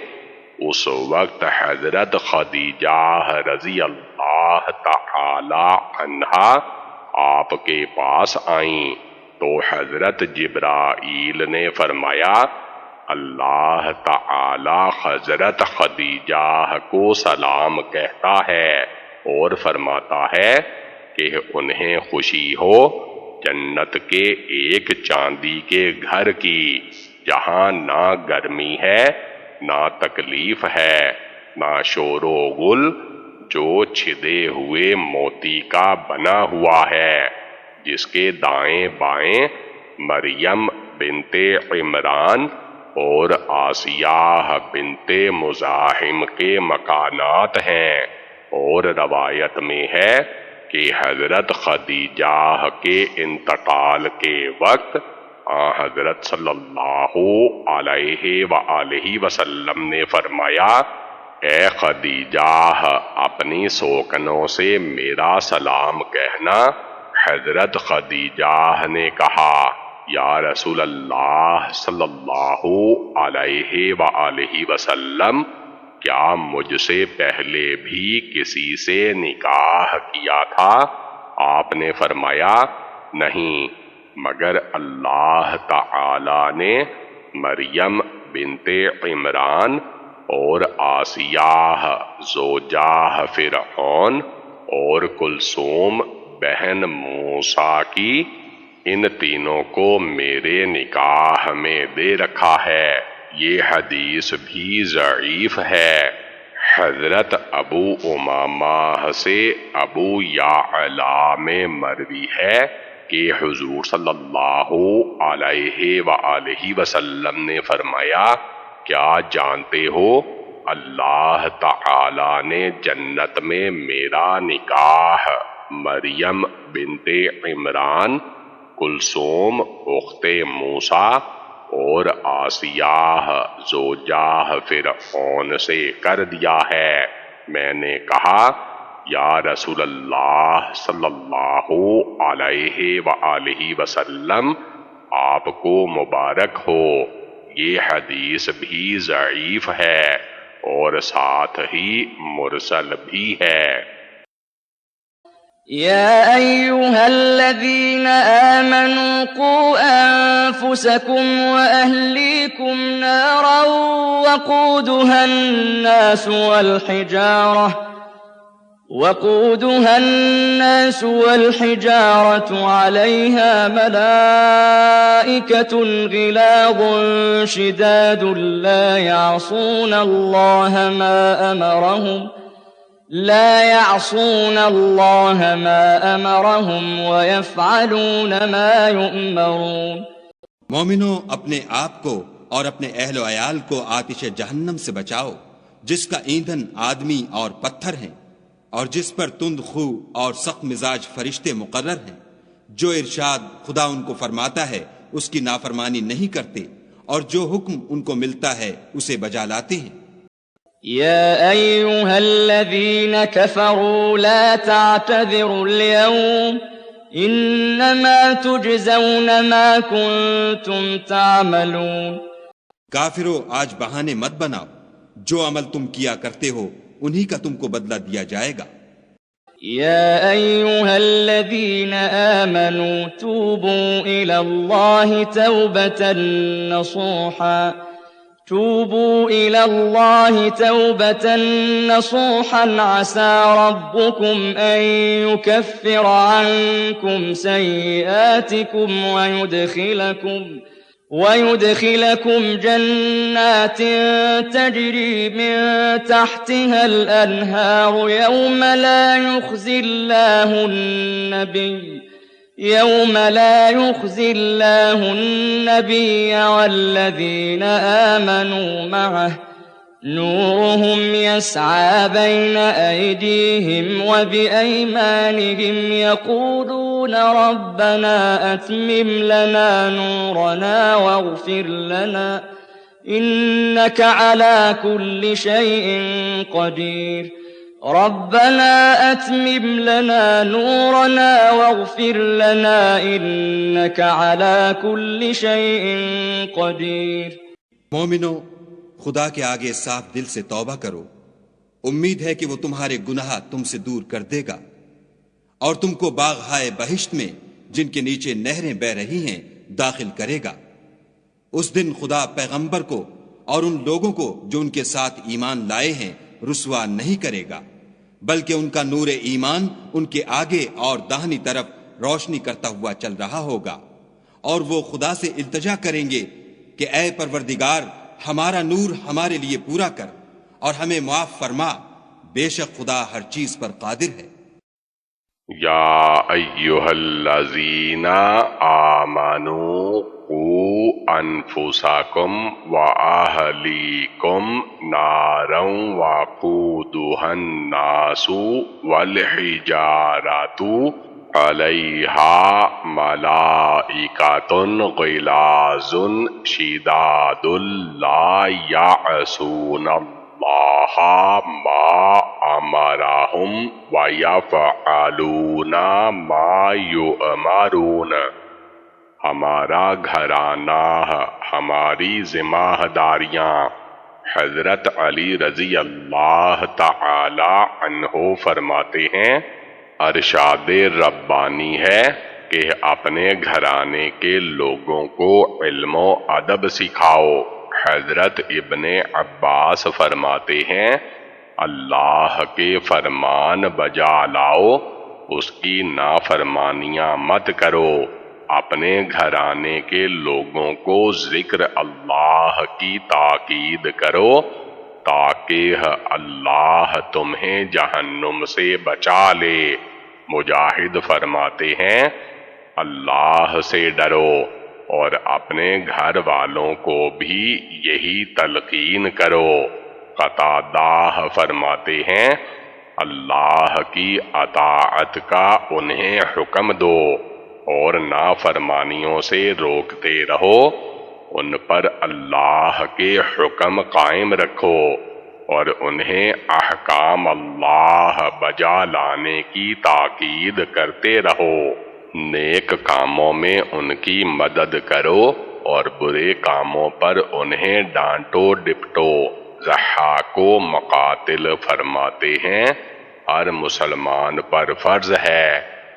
Speaker 4: اس وقت حضرت خدیجہ رضی اللہ تعالی عنہا آپ کے پاس آئیں تو حضرت جبرائیل نے فرمایا، اللہ تعالی حضرت خدیجہ کو سلام کہتا ہے اور فرماتا ہے کہ انہیں خوشی ہو جنت کے ایک چاندی کے گھر کی، جہاں نہ گرمی ہے نہ تکلیف ہے نہ شور و غل، جو چھدے ہوئے موتی کا بنا ہوا ہے، جس کے دائیں بائیں مریم بنت عمران اور آسیہ بنت مزاحم کے مکانات ہیں۔ اور روایت میں ہے کہ حضرت خدیجہ کے انتقال کے وقت حضرت صلی اللہ علیہ وآلہ وسلم نے فرمایا، اے خدیجہ اپنی سوکنوں سے میرا سلام کہنا۔ حضرت خدیجہ نے کہا، یا رسول اللہ صلی اللہ علیہ وآلہ وسلم، کیا مجھ سے پہلے بھی کسی سے نکاح کیا تھا؟ آپ نے فرمایا، نہیں، مگر اللہ تعالی نے مریم بنت عمران اور آسیہ زوجہ فرعون اور کلثوم بہن موسیٰ کی، ان تینوں کو میرے نکاح میں دے رکھا ہے۔ یہ حدیث بھی ضعیف ہے۔ حضرت ابو امامہ سے ابو یعلا میں مروی ہے کہ حضور صلی اللہ علیہ وآلہ وسلم نے فرمایا، کیا جانتے ہو اللہ تعالی نے جنت میں میرا نکاح مریم بنت عمران، کلثوم اخت موسیٰ اور آسیہ زوجہ فرعون سے کر دیا ہے۔ میں نے کہا، یا رسول اللہ صلی اللہ علیہ وآلہ وسلم، آپ کو مبارک ہو، یہ حدیث بھی ضعیف ہے اور ساتھ ہی مرسل بھی ہے۔
Speaker 2: يا أيها الذين آمنوا قوا أنفسكم وأهليكم نارا وقودها الناس والحجارة عليها ملائكة غلاظ شداد لا يعصون الله ما أمرهم ويفعلون ما يؤمرون۔
Speaker 3: مومنوں، اپنے آپ کو اور اپنے اہل و عیال کو آتش جہنم سے بچاؤ، جس کا ایندھن آدمی اور پتھر ہیں، اور جس پر تند خو اور سخت مزاج فرشتے مقرر ہیں، جو ارشاد خدا ان کو فرماتا ہے اس کی نافرمانی نہیں کرتے، اور جو حکم ان کو ملتا ہے اسے بجا لاتے ہیں۔
Speaker 2: يا أيها الذين كفروا لا تعتذروا اليوم إنما تجزون ما كنتم تعملون۔
Speaker 3: کافرو، آج بہانے مت بناؤ، جو عمل تم کیا کرتے ہو انہی کا تم کو بدلہ دیا جائے گا۔
Speaker 2: يا أيها الذين آمنوا توبوا إلى الله توبة نصوحا عسى ربكم أن يكفر عنكم سيئاتكم ويدخلكم جنات تجري من تحتها الأنهار يوم لا يخزي الله النبي والذين آمنوا معه نورهم يسعى بين أيديهم وبأيمانهم يقولون ربنا أتمم لنا نورنا واغفر لنا إنك على كل شيء قدير۔ ربنا أتمم لنا نورنا واغفر لنا إنك على كل شيء قدير۔
Speaker 3: مومنو، خدا کے آگے صاف دل سے توبہ کرو، امید ہے کہ وہ تمہارے گناہ تم سے دور کر دے گا اور تم کو باغہائے بہشت میں جن کے نیچے نہریں بہ رہی ہیں داخل کرے گا۔ اس دن خدا پیغمبر کو اور ان لوگوں کو جو ان کے ساتھ ایمان لائے ہیں رسوا نہیں کرے گا، بلکہ ان کا نور ایمان ان کے آگے اور داہنی طرف روشنی کرتا ہوا چل رہا ہوگا، اور وہ خدا سے التجا کریں گے کہ اے پروردگار، ہمارا نور ہمارے لیے پورا کر اور ہمیں معاف فرما، بے شک خدا ہر چیز پر قادر ہے۔
Speaker 4: یا ایہا الذین آمنوا قوا انفسکم واہلیکم نارا وقودها الناس والحجارۃ علیہا ملائکۃ غلاظ شداد لا یعصون اللہ ما امرہم ویفعلون ما یؤمرون۔ ہمارا گھرانہ، ہماری ذمہ داریاں۔ حضرت علی رضی اللہ تعالی عنہ فرماتے ہیں، ارشاد ربانی ہے کہ اپنے گھرانے کے لوگوں کو علم و ادب سکھاؤ۔ حضرت ابن عباس فرماتے ہیں، اللہ کے فرمان بجا لاؤ، اس کی نافرمانیاں مت کرو۔ اپنے گھرانے کے لوگوں کو ذکر اللہ کی تاکید کرو تاکہ اللہ تمہیں جہنم سے بچا لے۔ مجاہد فرماتے ہیں، اللہ سے ڈرو اور اپنے گھر والوں کو بھی یہی تلقین کرو۔ قتادہ فرماتے ہیں اللہ کی اطاعت کا انہیں حکم دو اور نافرمانیوں سے روکتے رہو، ان پر اللہ کے حکم قائم رکھو اور انہیں احکام اللہ بجا لانے کی تاکید کرتے رہو۔ نیک کاموں میں ان کی مدد کرو اور برے کاموں پر انہیں ڈانٹو ڈپٹو۔ ضحاک و مقاتل فرماتے ہیں ہر مسلمان پر فرض ہے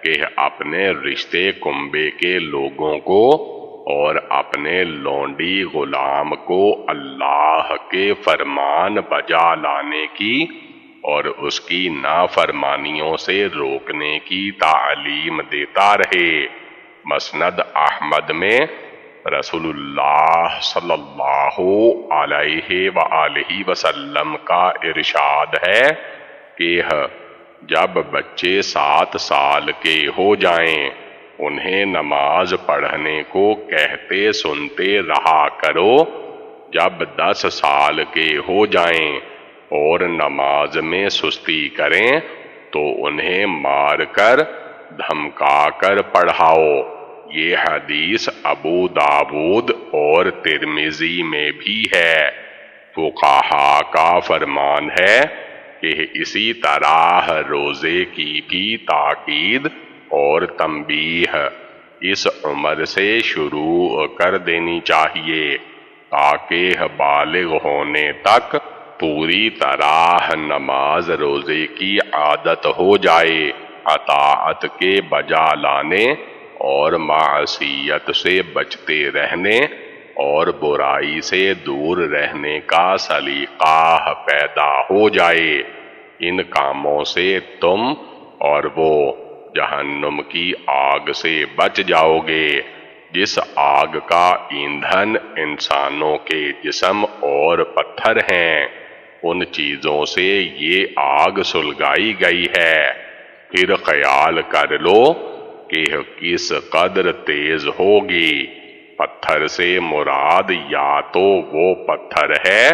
Speaker 4: کہ اپنے رشتے کنبے کے لوگوں کو اور اپنے لونڈی غلام کو اللہ کے فرمان بجا لانے کی اور اس کی نافرمانیوں سے روکنے کی تعلیم دیتا رہے۔ مسند احمد میں رسول اللہ صلی اللہ علیہ وآلہ وسلم کا ارشاد ہے کہ جب بچے 7 سال کے ہو جائیں انہیں نماز پڑھنے کو کہتے سنتے رہا کرو، جب 10 سال کے ہو جائیں اور نماز میں سستی کریں تو انہیں مار کر دھمکا کر پڑھاؤ۔ یہ حدیث ابو داود اور ترمذی میں بھی ہے۔ فقہا کا فرمان ہے کہ اسی طرح روزے کی بھی تاکید اور تنبیہ اس عمر سے شروع کر دینی چاہیے تاکہ بالغ ہونے تک پوری طرح نماز روزے کی عادت ہو جائے۔ اطاعت کے بجا لانے اور معصیت سے بچتے رہنے اور برائی سے دور رہنے کا سلیقہ پیدا ہو جائے۔ ان کاموں سے تم اور وہ جہنم کی آگ سے بچ جاؤ گے جس آگ کا ایندھن انسانوں کے جسم اور پتھر ہیں، ان چیزوں سے یہ آگ سلگائی گئی ہے۔ پھر خیال کر لو کہ کس قدر تیز ہوگی۔ پتھر سے مراد یا تو وہ پتھر ہے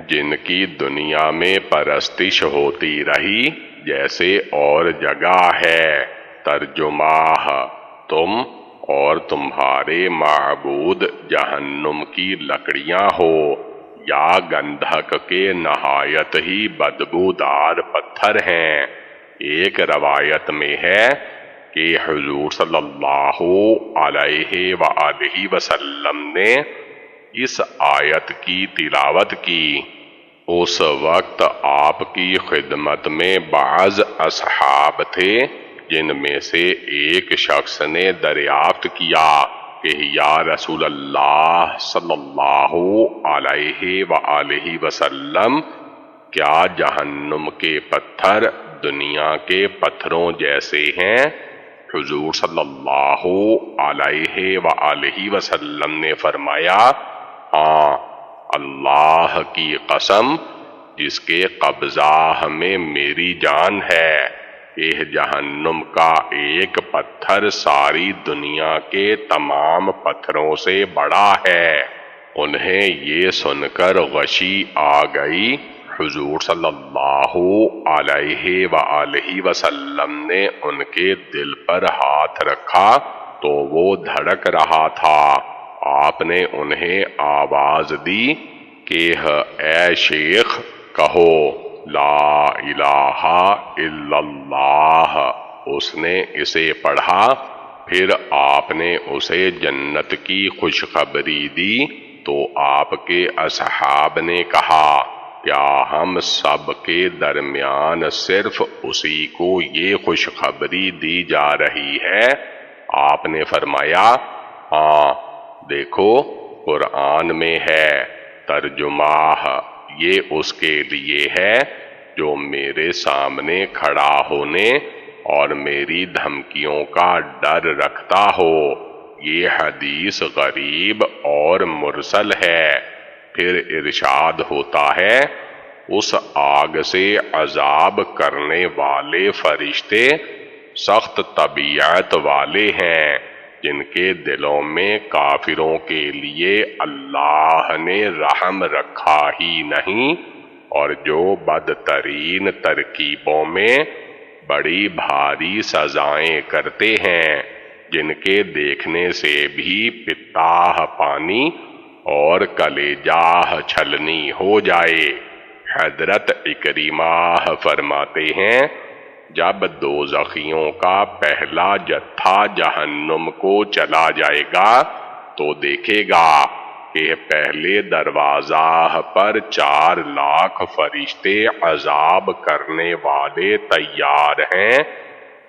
Speaker 4: جن کی دنیا میں پرستش ہوتی رہی جیسے اور جگہ ہے، ترجمہ تم اور تمہارے معبود جہنم کی لکڑیاں ہو، یا گندھک کے نہایت ہی بدبودار پتھر ہیں۔ ایک روایت میں ہے کہ حضور صلی اللہ علیہ وآلہ وسلم نے اس آیت کی تلاوت کی۔ اس وقت آپ کی خدمت میں بعض اصحاب تھے جن میں سے ایک شخص نے دریافت کیا کہ یا رسول اللہ صلی اللہ علیہ وآلہ وسلم، کیا جہنم کے پتھر دنیا کے پتھروں جیسے ہیں؟ حضور صلی اللہ علیہ وآلہ وسلم نے فرمایا، ہاں، اللہ کی قسم جس کے قبضہ میں میری جان ہے، کہ جہنم کا ایک پتھر ساری دنیا کے تمام پتھروں سے بڑا ہے۔ انہیں یہ سن کر غشی آ گئی۔ حضور صلی اللہ علیہ وآلہ وسلم نے ان کے دل پر ہاتھ رکھا تو وہ دھڑک رہا تھا۔ آپ نے انہیں آواز دی کہ اے شیخ، کہو لا الہ الا اللہ۔ اس نے اسے پڑھا، پھر آپ نے اسے جنت کی خوشخبری دی تو آپ کے اصحاب نے کہا، کیا ہم سب کے درمیان صرف اسی کو یہ خوشخبری دی جا رہی ہے؟ آپ نے فرمایا، ہاں، دیکھو قرآن میں ہے، ترجمہ یہ اس کے لیے ہے جو میرے سامنے کھڑا ہونے اور میری دھمکیوں کا ڈر رکھتا ہو۔ یہ حدیث غریب اور مرسل ہے۔ پھر ارشاد ہوتا ہے، اس آگ سے عذاب کرنے والے فرشتے سخت طبیعت والے ہیں، جن کے دلوں میں کافروں کے لیے اللہ نے رحم رکھا ہی نہیں، اور جو بدترین ترکیبوں میں بڑی بھاری سزائیں کرتے ہیں، جن کے دیکھنے سے بھی پتاہ پانی اور کلیجہ چھلنی ہو جائے۔ حضرت اکرمہ فرماتے ہیں، جب دوزخیوں کا پہلا جتھا جہنم کو چلا جائے گا تو دیکھے گا کہ پہلے دروازہ پر 4 لاکھ فرشتے عذاب کرنے والے تیار ہیں،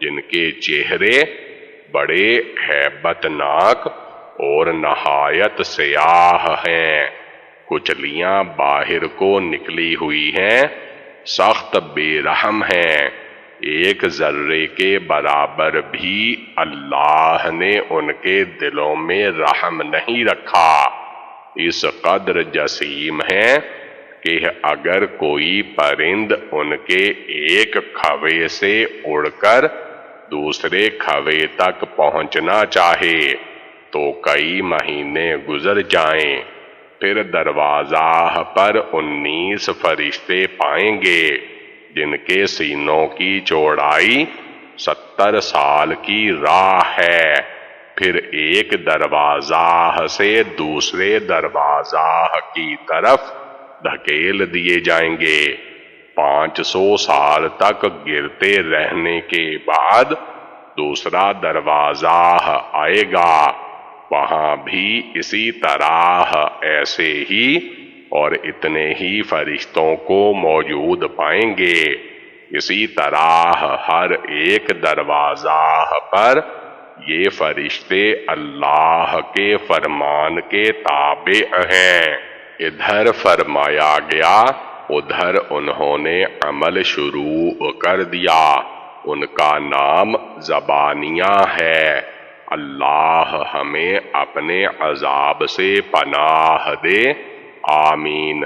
Speaker 4: جن کے چہرے بڑے ہیبت ناک اور نہایت سیاہ ہیں، کچلیاں باہر کو نکلی ہوئی ہیں، سخت بے رحم ہیں، ایک ذرے کے برابر بھی اللہ نے ان کے دلوں میں رحم نہیں رکھا، اس قدر جسیم ہیں کہ اگر کوئی پرند ان کے ایک کھوے سے اڑ کر دوسرے کھوے تک پہنچنا چاہے تو کئی مہینے گزر جائیں، پھر دروازہ پر 19 فرشتے پائیں گے جن کے سینوں کی چوڑائی 70 سال کی راہ ہے، پھر ایک دروازہ سے دوسرے دروازہ کی طرف دھکیل دیے جائیں گے، 500 سال تک گرتے رہنے کے بعد دوسرا دروازہ آئے گا، وہاں بھی اسی طرح ایسے ہی اور اتنے ہی فرشتوں کو موجود پائیں گے، اسی طرح ہر ایک دروازہ پر یہ فرشتے اللہ کے فرمان کے تابع ہیں، ادھر فرمایا گیا ادھر انہوں نے عمل شروع کر دیا، ان کا نام زبانیہ ہے، اللہ ہمیں اپنے عذاب سے پناہ دے، آمین۔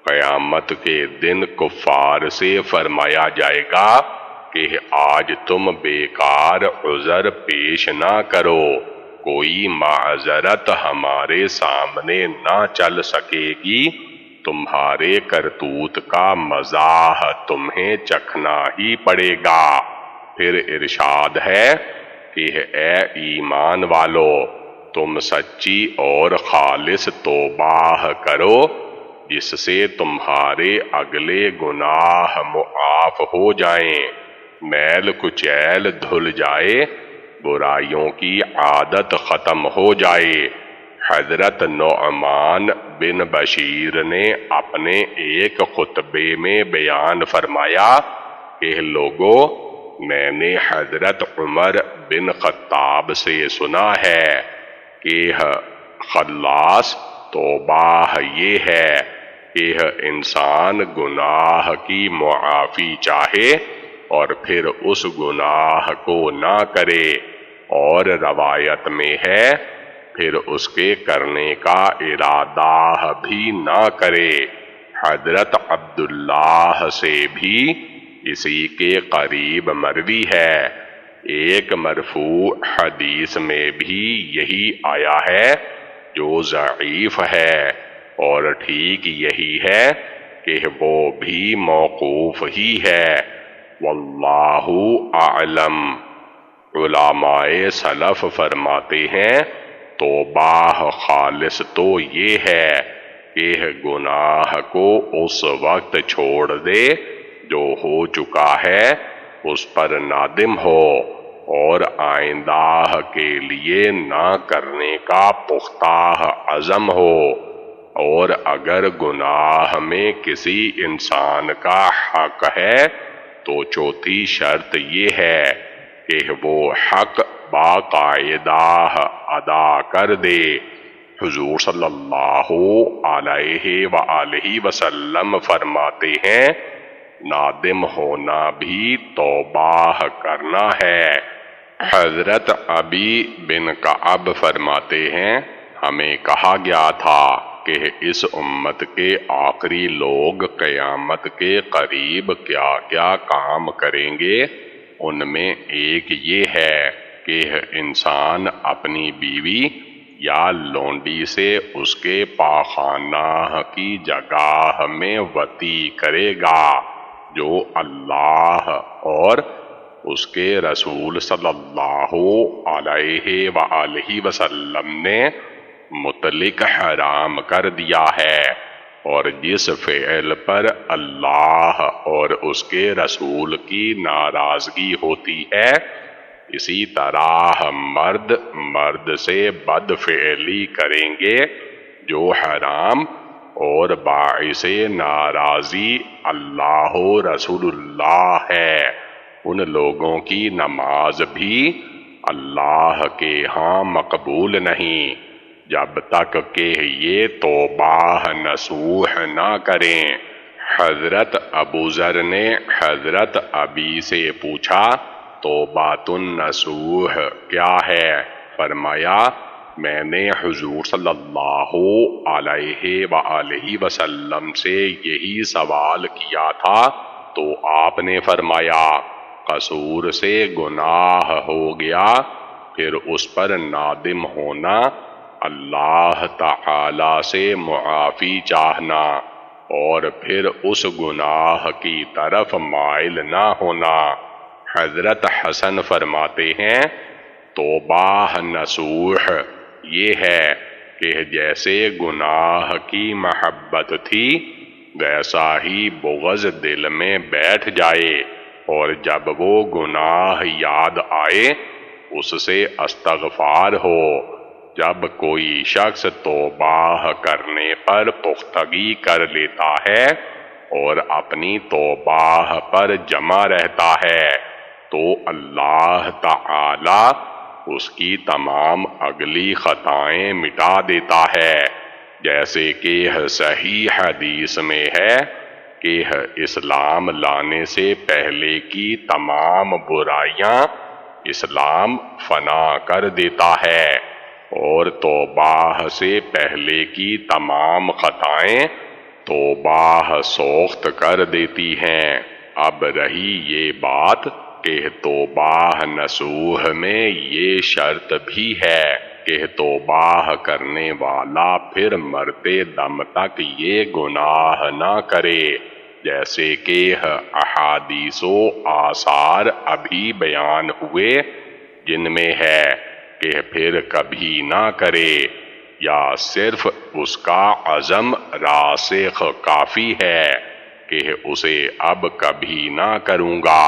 Speaker 4: قیامت کے دن کفار سے فرمایا جائے گا کہ آج تم بیکار عذر پیش نہ کرو، کوئی معذرت ہمارے سامنے نہ چل سکے گی، تمہارے کرتوت کا مزاح تمہیں چکھنا ہی پڑے گا۔ پھر ارشاد ہے کہ اے ایمان والو، تم سچی اور خالص توبہ کرو جس سے تمہارے اگلے گناہ معاف ہو جائیں، میل کچیل دھل جائے، برائیوں کی عادت ختم ہو جائے۔ حضرت نعمان بن بشیر نے اپنے ایک خطبے میں بیان فرمایا کہ لوگو، میں نے حضرت عمر بن خطاب سے سنا ہے کہ خلاص توبہ یہ ہے کہ انسان گناہ کی معافی چاہے اور پھر اس گناہ کو نہ کرے، اور روایت میں ہے پھر اس کے کرنے کا ارادہ بھی نہ کرے۔ حضرت عبداللہ سے بھی اسی کے قریب مروی ہے۔ ایک مرفوع حدیث میں بھی یہی آیا ہے جو ضعیف ہے، اور ٹھیک یہی ہے کہ وہ بھی موقوف ہی ہے، واللہ اعلم۔ علماء سلف فرماتے ہیں توبہ خالص تو یہ ہے کہ گناہ کو اس وقت چھوڑ دے جو ہو چکا ہے، اس پر نادم ہو اور آئندہ کے لیے نہ کرنے کا پختہ عزم ہو، اور اگر گناہ میں کسی انسان کا حق ہے تو چوتھی شرط یہ ہے کہ وہ حق باقاعدہ ادا کر دے۔ حضور صلی اللہ علیہ وآلہ وسلم فرماتے ہیں نادم ہونا بھی توبہ کرنا ہے۔ حضرت ابی بن کعب فرماتے ہیں ہمیں کہا گیا تھا کہ اس امت کے آخری لوگ قیامت کے قریب کیا کیا کام کریں گے، ان میں ایک یہ ہے کہ انسان اپنی بیوی یا لونڈی سے اس کے پاخانہ کی جگہ میں وطی کرے گا جو اللہ اور اس کے رسول صلی اللہ علیہ وآلہ وسلم نے مطلق حرام کر دیا ہے، اور جس فعل پر اللہ اور اس کے رسول کی ناراضگی ہوتی ہے، اسی طرح مرد سے بد فعلی کریں گے جو حرام اور باعث ناراضی اللہ و رسول اللہ ہے، ان لوگوں کی نماز بھی اللہ کے ہاں مقبول نہیں جب تک کہ یہ توبہ نصوح نہ کریں۔ حضرت ابو ذر نے حضرت ابی سے پوچھا توبۃ النصوح کیا ہے؟ فرمایا میں نے حضور صلی اللہ علیہ وآلہ وسلم سے یہی سوال کیا تھا تو آپ نے فرمایا قصور سے گناہ ہو گیا، پھر اس پر نادم ہونا، اللہ تعالی سے معافی چاہنا، اور پھر اس گناہ کی طرف مائل نہ ہونا۔ حضرت حسن فرماتے ہیں توبہ نصوح یہ ہے کہ جیسے گناہ کی محبت تھی ویسا ہی بغض دل میں بیٹھ جائے، اور جب وہ گناہ یاد آئے اس سے استغفار ہو۔ جب کوئی شخص توبہ کرنے پر پختگی کر لیتا ہے اور اپنی توبہ پر جمع رہتا ہے تو اللہ تعالی اس کی تمام اگلی خطائیں مٹا دیتا ہے، جیسے کہ صحیح حدیث میں ہے کہ اسلام لانے سے پہلے کی تمام برائیاں اسلام فنا کر دیتا ہے، اور توبہ سے پہلے کی تمام خطائیں توبہ سوخت کر دیتی ہیں۔ اب رہی یہ بات کہ توبہ نصوح میں یہ شرط بھی ہے کہ توبہ کرنے والا پھر مرتے دم تک یہ گناہ نہ کرے، جیسے کہ احادیث و آثار ابھی بیان ہوئے جن میں ہے کہ پھر کبھی نہ کرے، یا صرف اس کا عزم راسخ کافی ہے کہ اسے اب کبھی نہ کروں گا،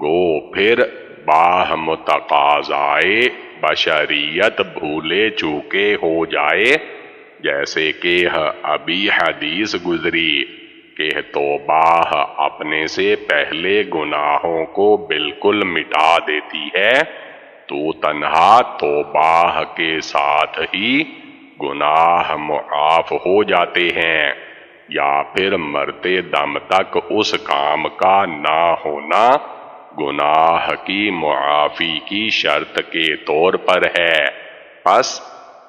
Speaker 4: گو پھر باہ متقاضائے بشریت بھولے چوکے ہو جائے، جیسے کہ ابھی حدیث گزری کہ توبہ اپنے سے پہلے گناہوں کو بالکل مٹا دیتی ہے، تو تنہا توبہ کے ساتھ ہی گناہ معاف ہو جاتے ہیں، یا پھر مرتے دم تک اس کام کا نہ ہونا گناہ کی معافی کی شرط کے طور پر ہے۔ پس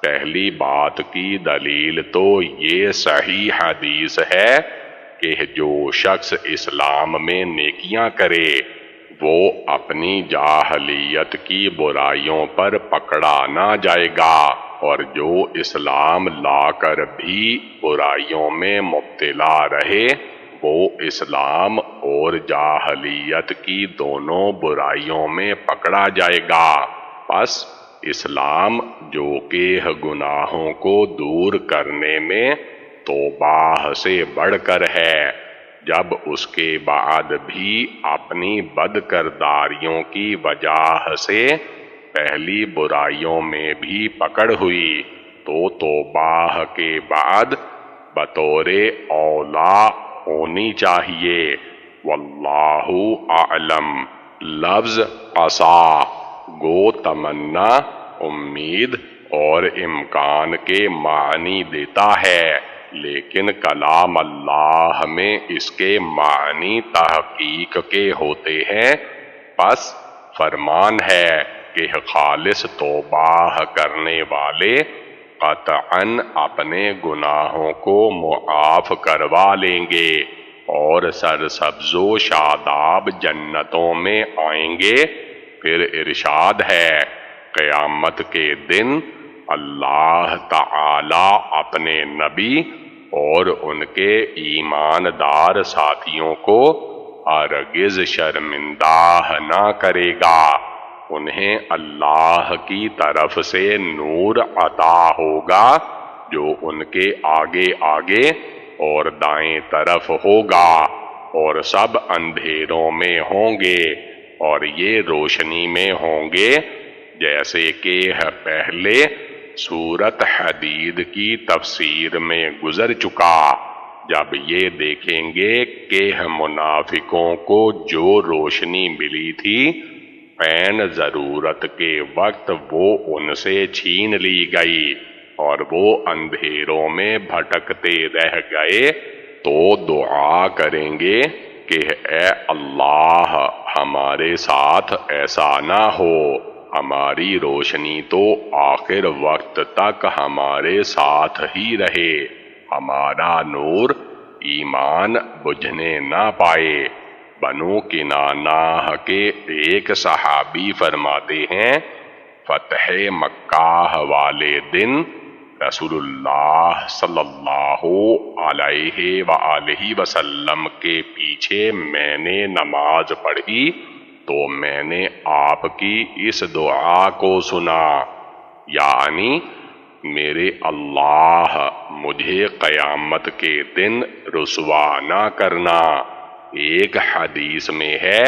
Speaker 4: پہلی بات کی دلیل تو یہ صحیح حدیث ہے کہ جو شخص اسلام میں نیکیاں کرے وہ اپنی جاہلیت کی برائیوں پر پکڑا نہ جائے گا، اور جو اسلام لا کر بھی برائیوں میں مبتلا رہے وہ اسلام اور جاہلیت کی دونوں برائیوں میں پکڑا جائے گا۔ پس اسلام جو کہ گناہوں کو دور کرنے میں توبہ سے بڑھ کر ہے، جب اس کے بعد بھی اپنی بد کرداریوں کی وجہ سے پہلی برائیوں میں بھی پکڑ ہوئی تو توبہ کے بعد بطور اولا ہونی چاہیے۔ واللہ اعلم۔ لفظ عسا گو تمنا، امید اور امکان کے معنی دیتا ہے، لیکن کلام اللہ میں اس کے معنی تحقیق کے ہوتے ہیں۔ پس فرمان ہے کہ خالص توبہ کرنے والے قطعاً اپنے گناہوں کو معاف کروا لیں گے اور سرسبز و شاداب جنتوں میں آئیں گے۔ پھر ارشاد ہے، قیامت کے دن اللہ تعالی اپنے نبی اور ان کے ایماندار ساتھیوں کو ہرگز شرمندہ نہ کرے گا۔ انہیں اللہ کی طرف سے نور عطا ہوگا جو ان کے آگے آگے اور دائیں طرف ہوگا، اور سب اندھیروں میں ہوں گے اور یہ روشنی میں ہوں گے، جیسے کہ پہلے سورۃ حدید کی تفسیر میں گزر چکا۔ جب یہ دیکھیں گے کہ منافقوں کو جو روشنی ملی تھی عین ضرورت کے وقت وہ ان سے چھین لی گئی اور وہ اندھیروں میں بھٹکتے رہ گئے، تو دعا کریں گے کہ اے اللہ ہمارے ساتھ ایسا نہ ہو، ہماری روشنی تو آخر وقت تک ہمارے ساتھ ہی رہے، ہمارا نور ایمان بجھنے نہ پائے۔ بنو کنانہ کے ایک صحابی فرماتے ہیں، فتح مکہ والے دن رسول اللہ صلی اللہ علیہ وآلہ وسلم کے پیچھے میں نے نماز پڑھی تو میں نے آپ کی اس دعا کو سنا، یعنی میرے اللہ مجھے قیامت کے دن رسوا نہ کرنا۔ ایک حدیث میں ہے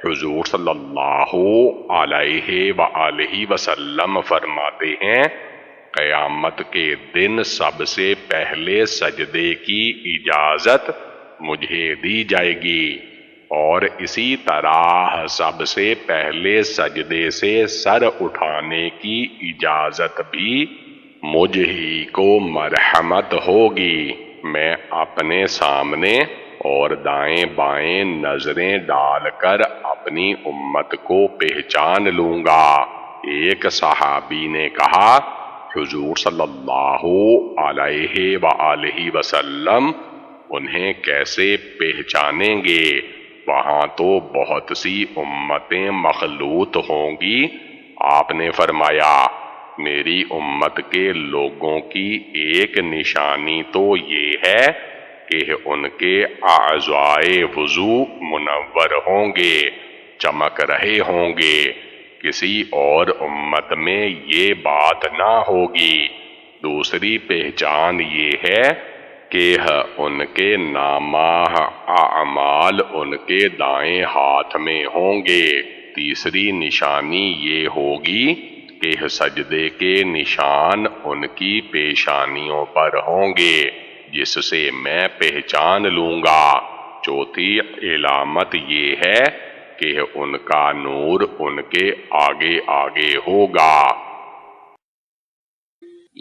Speaker 4: حضور صلی اللہ علیہ وآلہ وسلم فرماتے ہیں، قیامت کے دن سب سے پہلے سجدے کی اجازت مجھے دی جائے گی، اور اسی طرح سب سے پہلے سجدے سے سر اٹھانے کی اجازت بھی مجھ ہی کو مرحمت ہوگی۔ میں اپنے سامنے اور دائیں بائیں نظریں ڈال کر اپنی امت کو پہچان لوں گا۔ ایک صحابی نے کہا، حضور صلی اللہ علیہ وآلہ وسلم انہیں کیسے پہچانیں گے؟ وہاں تو بہت سی امتیں مخلوط ہوں گی۔ آپ نے فرمایا، میری امت کے لوگوں کی ایک نشانی تو یہ ہے کہ ان کے اعضائے وضو منور ہوں گے، چمک رہے ہوں گے۔ کسی اور امت میں یہ بات نہ ہوگی۔ دوسری پہچان یہ ہے کہ ان کے نامہ اعمال ان کے دائیں ہاتھ میں ہوں گے۔ تیسری نشانی یہ ہوگی کہ سجدے کے نشان ان کی پیشانیوں پر ہوں گے، جس سے میں پہچان لوں گا۔ چوتھی علامت یہ ہے کہ ان کا نور ان کے آگے آگے ہوگا۔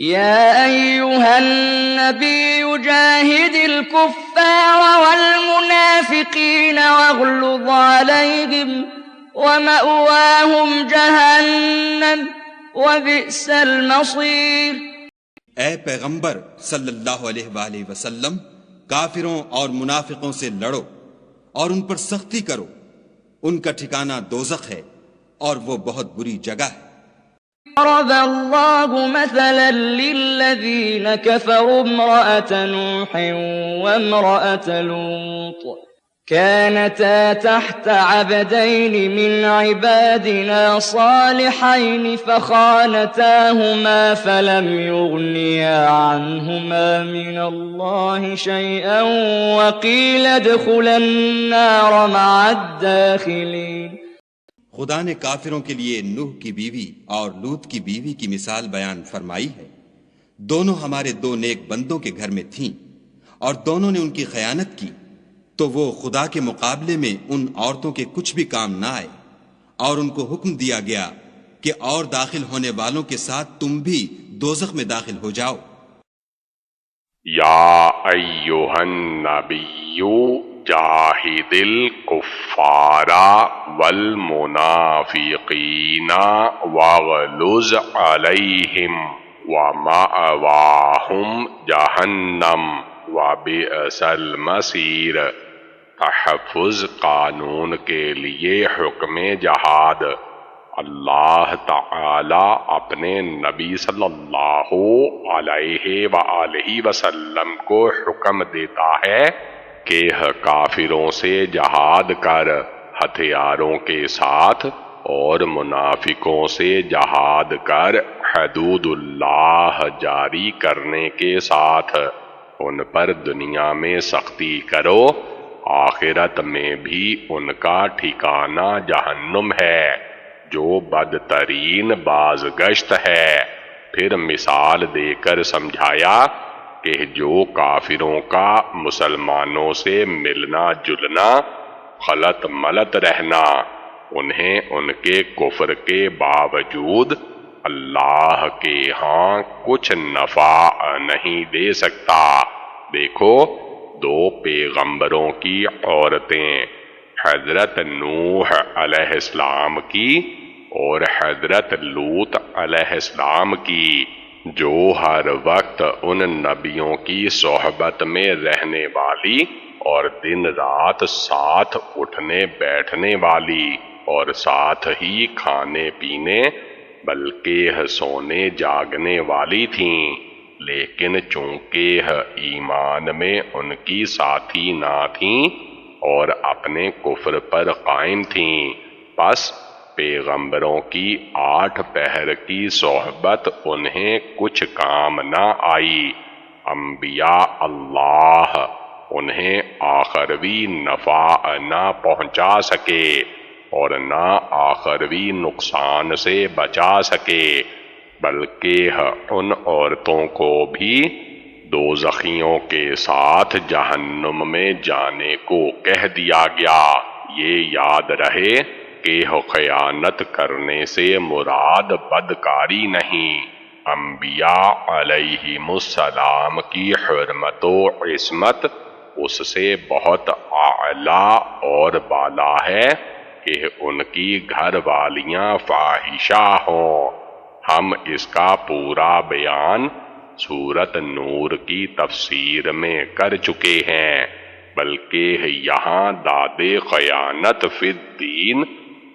Speaker 2: يا أيها النبي جاهد الكفار والمنافقين واغلظ عليهم ومأواهم جهنم وبئس المصير۔
Speaker 3: اے پیغمبر صلی اللہ علیہ وآلہ وسلم، کافروں اور منافقوں سے لڑو اور ان پر سختی کرو، ان کا ٹھکانہ دوزخ ہے اور وہ بہت بری جگہ ہے۔
Speaker 2: ضرب الله مثلا للذين كفروا امرأة نوح وامرأة لوط كانتا تحت عبدين من عبادنا صالحين فخانتاهما فلم يغنيا عنهما من الله شيئا وقيل ادخلا النار مع الداخلين۔
Speaker 3: خدا نے کافروں کے لیے نوح کی بیوی اور لوط کی بیوی کی مثال بیان فرمائی ہے۔ دونوں ہمارے دو نیک بندوں کے گھر میں تھیں اور دونوں نے ان کی خیانت کی، تو وہ خدا کے مقابلے میں ان عورتوں کے کچھ بھی کام نہ آئے، اور ان کو حکم دیا گیا کہ اور داخل ہونے والوں کے ساتھ تم بھی دوزخ میں داخل ہو جاؤ۔
Speaker 4: یا ایھا النبی جاہد الکفار والمنافقین واغلظ علیہم ومأواہم جہنم وبئس المصیر۔ تحفظ قانون کے لیے حکم جہاد اللہ تعالی اپنے نبی صلی اللہ علیہ وآلہ وسلم کو حکم دیتا ہے کہ کافروں سے جہاد کر ہتھیاروں کے ساتھ اور منافقوں سے جہاد کر حدود اللہ جاری کرنے کے ساتھ ان پر دنیا میں سختی کرو، آخرت میں بھی ان کا ٹھکانہ جہنم ہے جو بدترین بازگشت ہے۔ پھر مثال دے کر سمجھایا کہ جو کافروں کا مسلمانوں سے ملنا جلنا، خلط ملط رہنا، انہیں ان کے کفر کے باوجود اللہ کے ہاں کچھ نفع نہیں دے سکتا۔ دیکھو، دو پیغمبروں کی عورتیں، حضرت نوح علیہ السلام کی اور حضرت لوط علیہ السلام کی، جو ہر وقت ان نبیوں کی صحبت میں رہنے والی اور دن رات ساتھ اٹھنے بیٹھنے والی اور ساتھ ہی کھانے پینے بلکہ سونے جاگنے والی تھیں، لیکن چونکہ ایمان میں ان کی ساتھی نہ تھیں اور اپنے کفر پر قائم تھیں، پس پیغمبروں کی 8 پہر کی صحبت انہیں کچھ کام نہ آئی۔ انبیاء اللہ انہیں آخروی نفع نہ پہنچا سکے اور نہ آخروی نقصان سے بچا سکے، بلکہ ان عورتوں کو بھی دوزخیوں کے ساتھ جہنم میں جانے کو کہہ دیا گیا۔ یہ یاد رہے کہ خیانت کرنے سے مراد بدکاری نہیں، انبیاء علیہم السلام کی حرمت و عصمت اس سے بہت اعلیٰ اور بالا ہے کہ ان کی گھر والیاں فاحشہ ہوں۔ ہم اس کا پورا بیان سورۃ نور کی تفسیر میں کر چکے ہیں، بلکہ یہاں داد خیانت فی الدین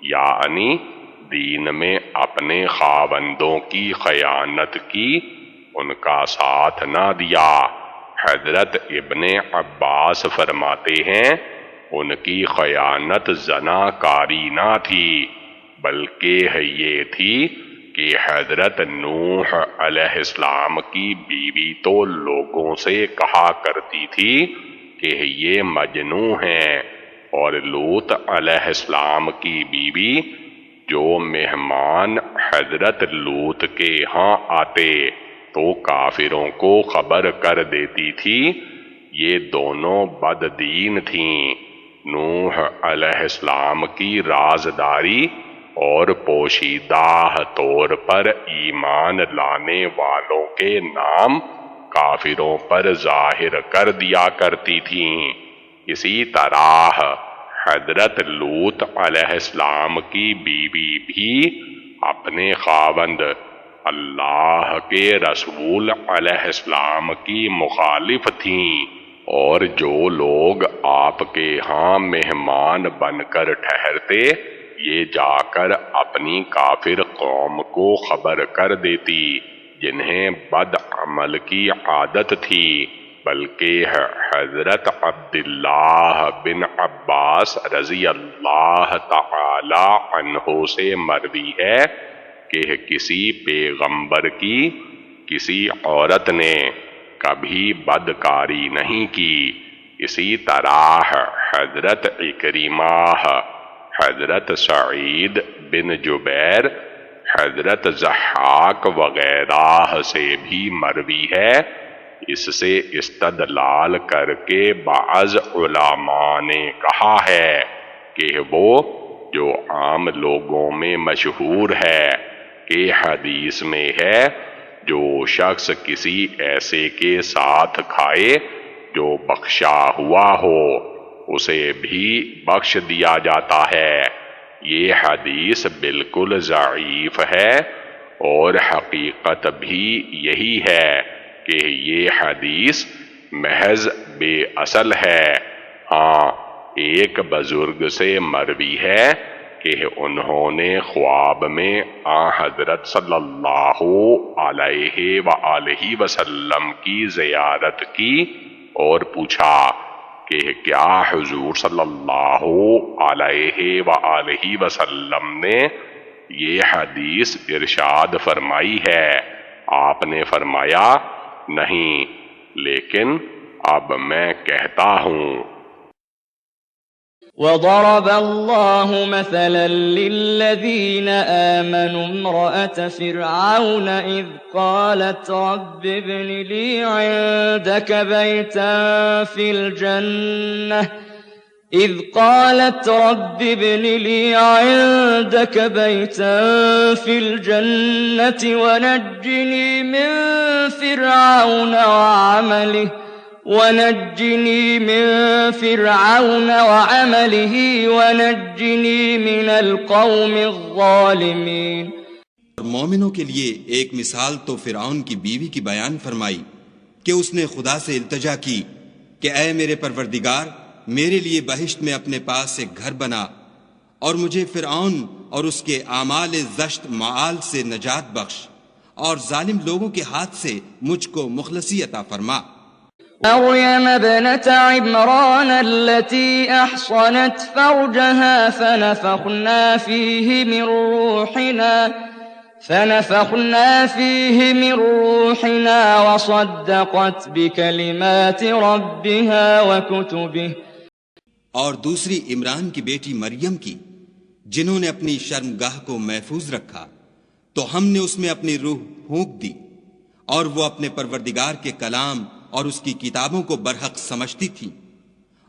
Speaker 4: یعنی دین میں اپنے خاوندوں کی خیانت کی، ان کا ساتھ نہ دیا۔ حضرت ابن عباس فرماتے ہیں ان کی خیانت زناکاری نہ تھی، بلکہ یہ تھی کہ حضرت نوح علیہ السلام کی بیوی تو لوگوں سے کہا کرتی تھی کہ یہ مجنوں ہیں، اور لوط علیہ السلام کی بیوی جو مہمان حضرت لوط کے ہاں آتے تو کافروں کو خبر کر دیتی تھی، یہ دونوں بددین تھیں۔ نوح علیہ السلام کی رازداری اور پوشیدہ طور پر ایمان لانے والوں کے نام کافروں پر ظاہر کر دیا کرتی تھیں۔ اسی طرح حضرت لوط علیہ السلام کی بیوی بھی اپنے خاوند اللہ کے رسول علیہ السلام کی مخالف تھیں، اور جو لوگ آپ کے ہاں مہمان بن کر ٹھہرتے یہ جا کر اپنی کافر قوم کو خبر کر دیتی جنہیں بد عمل کی عادت تھی۔ بلکہ حضرت عبداللہ بن عباس رضی اللہ تعالی عنہ سے مروی ہے کہ کسی پیغمبر کی کسی عورت نے کبھی بدکاری نہیں کی۔ اسی طرح حضرت اکرمہ، حضرت سعید بن جبیر، حضرت ضحاک وغیرہ سے بھی مروی ہے۔ اس سے استدلال کر کے بعض علماء نے کہا ہے کہ وہ جو عام لوگوں میں مشہور ہے کہ حدیث میں ہے جو شخص کسی ایسے کے ساتھ کھائے جو بخشا ہوا ہو اسے بھی بخش دیا جاتا ہے۔ یہ حدیث بالکل ضعیف ہے اور حقیقت بھی یہی ہے کہ یہ حدیث محض بے اصل ہے۔ ہاں، ایک بزرگ سے مروی ہے کہ انہوں نے خواب میں حضرت صلی اللہ علیہ وآلہ وسلم کی زیارت کی اور پوچھا کہ کیا حضور صلی اللہ علیہ وآلہ وسلم نے یہ حدیث ارشاد فرمائی ہے؟ آپ نے فرمایا نہیں، لیکن اب میں کہتا ہوں۔
Speaker 2: وضرب الله مثلا للذين آمنوا امرأة فرعون إذ قالت رب ابن لي عندك بيتا في الجنة ونجني من فرعون وعمله ونجني من القوم الظالمين۔
Speaker 3: اور مومنوں کے لیے ایک مثال تو فرعون کی بیوی کی بیان فرمائی کہ اس نے خدا سے التجا کی کہ اے میرے پروردگار، میرے لیے بہشت میں اپنے پاس ایک گھر بنا اور مجھے فرعون اور اس کے اعمال زشت معال سے نجات بخش، اور ظالم لوگوں کے ہاتھ سے مجھ کو مخلصی عطا فرما۔
Speaker 2: مريم ابنة عمران التي أحصنت فرجها فنفخنا فيه من روحنا وصدقت بكلمات ربها وكتبه۔
Speaker 3: اور دوسری عمران کی بیٹی مریم کی، جنہوں نے اپنی شرمگاہ کو محفوظ رکھا تو ہم نے اس میں اپنی روح پھونک دی، اور وہ اپنے پروردگار کے کلام اور اس کی کتابوں کو برحق سمجھتی تھی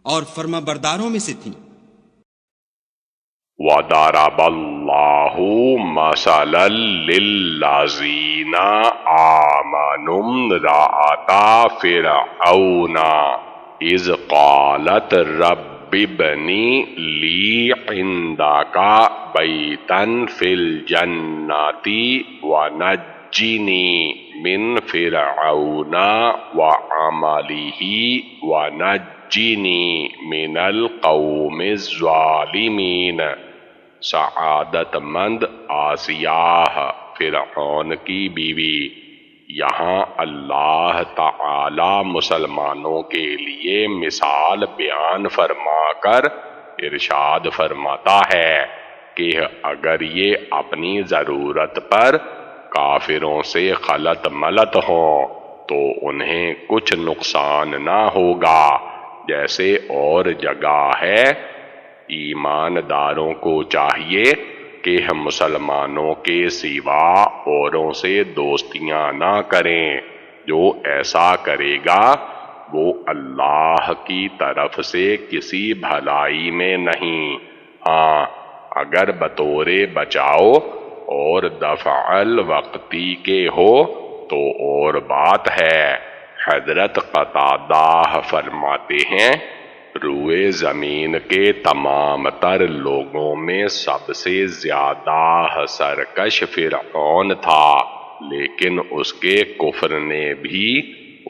Speaker 3: اور فرما برداروں میں سے تھی۔
Speaker 4: وَضَرَبَ اللَّهُ مَثَلًا لِلَّذِينَ آمَنُوا امْرَأَتَ فِرْعَوْنَ إِذْ قَالَتْ رَبِّ ابْنِ لِي عِندَكَ بَيْتًا فِي الْجَنَّةِ وَنَجِّنِي من فرعون وعمله ونجني من القوم الظالمین۔ سعادت مند آسیہ فرعون کی بیوی، یہاں اللہ تعالی مسلمانوں کے لیے مثال بیان فرما کر ارشاد فرماتا ہے کہ اگر یہ اپنی ضرورت پر کافروں سے خلط ملط ہوں تو انہیں کچھ نقصان نہ ہوگا، جیسے اور جگہ ہے۔ ایمانداروں کو چاہیے کہ مسلمانوں کے سوا اوروں سے دوستیاں نہ کریں، جو ایسا کرے گا وہ اللہ کی طرف سے کسی بھلائی میں نہیں، ہاں اگر بطور بچاؤ اور دفع الوقتی کے ہو تو اور بات ہے۔ حضرت قتادہ فرماتے ہیں روئے زمین کے تمام تر لوگوں میں سب سے زیادہ سرکش فرعون تھا، لیکن اس کے کفر نے بھی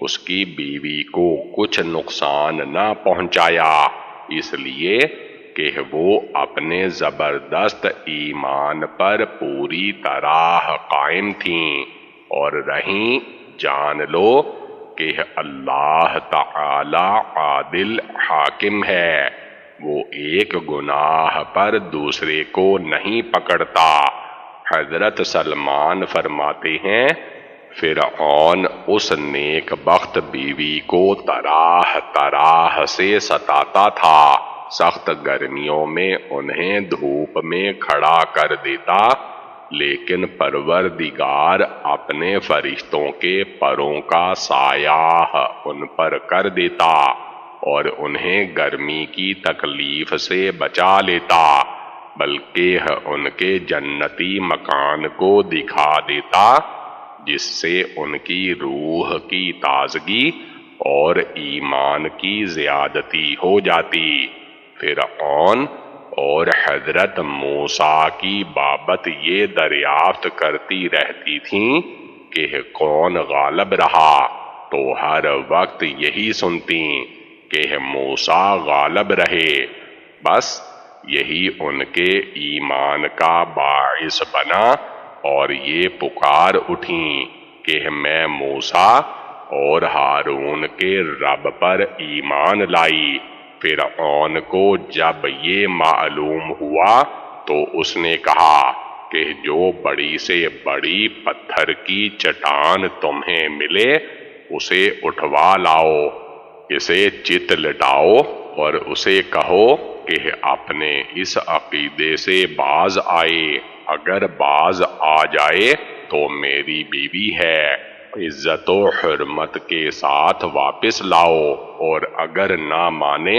Speaker 4: اس کی بیوی کو کچھ نقصان نہ پہنچایا، اس لیے کہ وہ اپنے زبردست ایمان پر پوری طرح قائم تھیں، اور رہیں جان لو کہ اللہ تعالی عادل حاکم ہے، وہ ایک گناہ پر دوسرے کو نہیں پکڑتا۔ حضرت سلمان فرماتے ہیں فرعون اس نیک بخت بیوی کو طرح طرح سے ستاتا تھا، سخت گرمیوں میں انہیں دھوپ میں کھڑا کر دیتا، لیکن پروردگار اپنے فرشتوں کے پروں کا سایہ ان پر کر دیتا اور انہیں گرمی کی تکلیف سے بچا لیتا، بلکہ ان کے جنتی مکان کو دکھا دیتا، جس سے ان کی روح کی تازگی اور ایمان کی زیادتی ہو جاتی۔ فرعون اور حضرت موسیٰ کی بابت یہ دریافت کرتی رہتی تھیں کہ کون غالب رہا، تو ہر وقت یہی سنتی کہ موسیٰ غالب رہے، بس یہی ان کے ایمان کا باعث بنا اور یہ پکار اٹھیں کہ میں موسیٰ اور ہارون کے رب پر ایمان لائی۔ فرعون کو جب یہ معلوم ہوا تو اس نے کہا کہ جو بڑی سے بڑی پتھر کی چٹان تمہیں ملے اسے اٹھوا لاؤ، اسے چت لٹاؤ اور اسے کہو کہ اپنے اس عقیدے سے باز آئے، اگر باز آ جائے تو میری بیوی ہے، عزت و حرمت کے ساتھ واپس لاؤ، اور اگر نہ مانے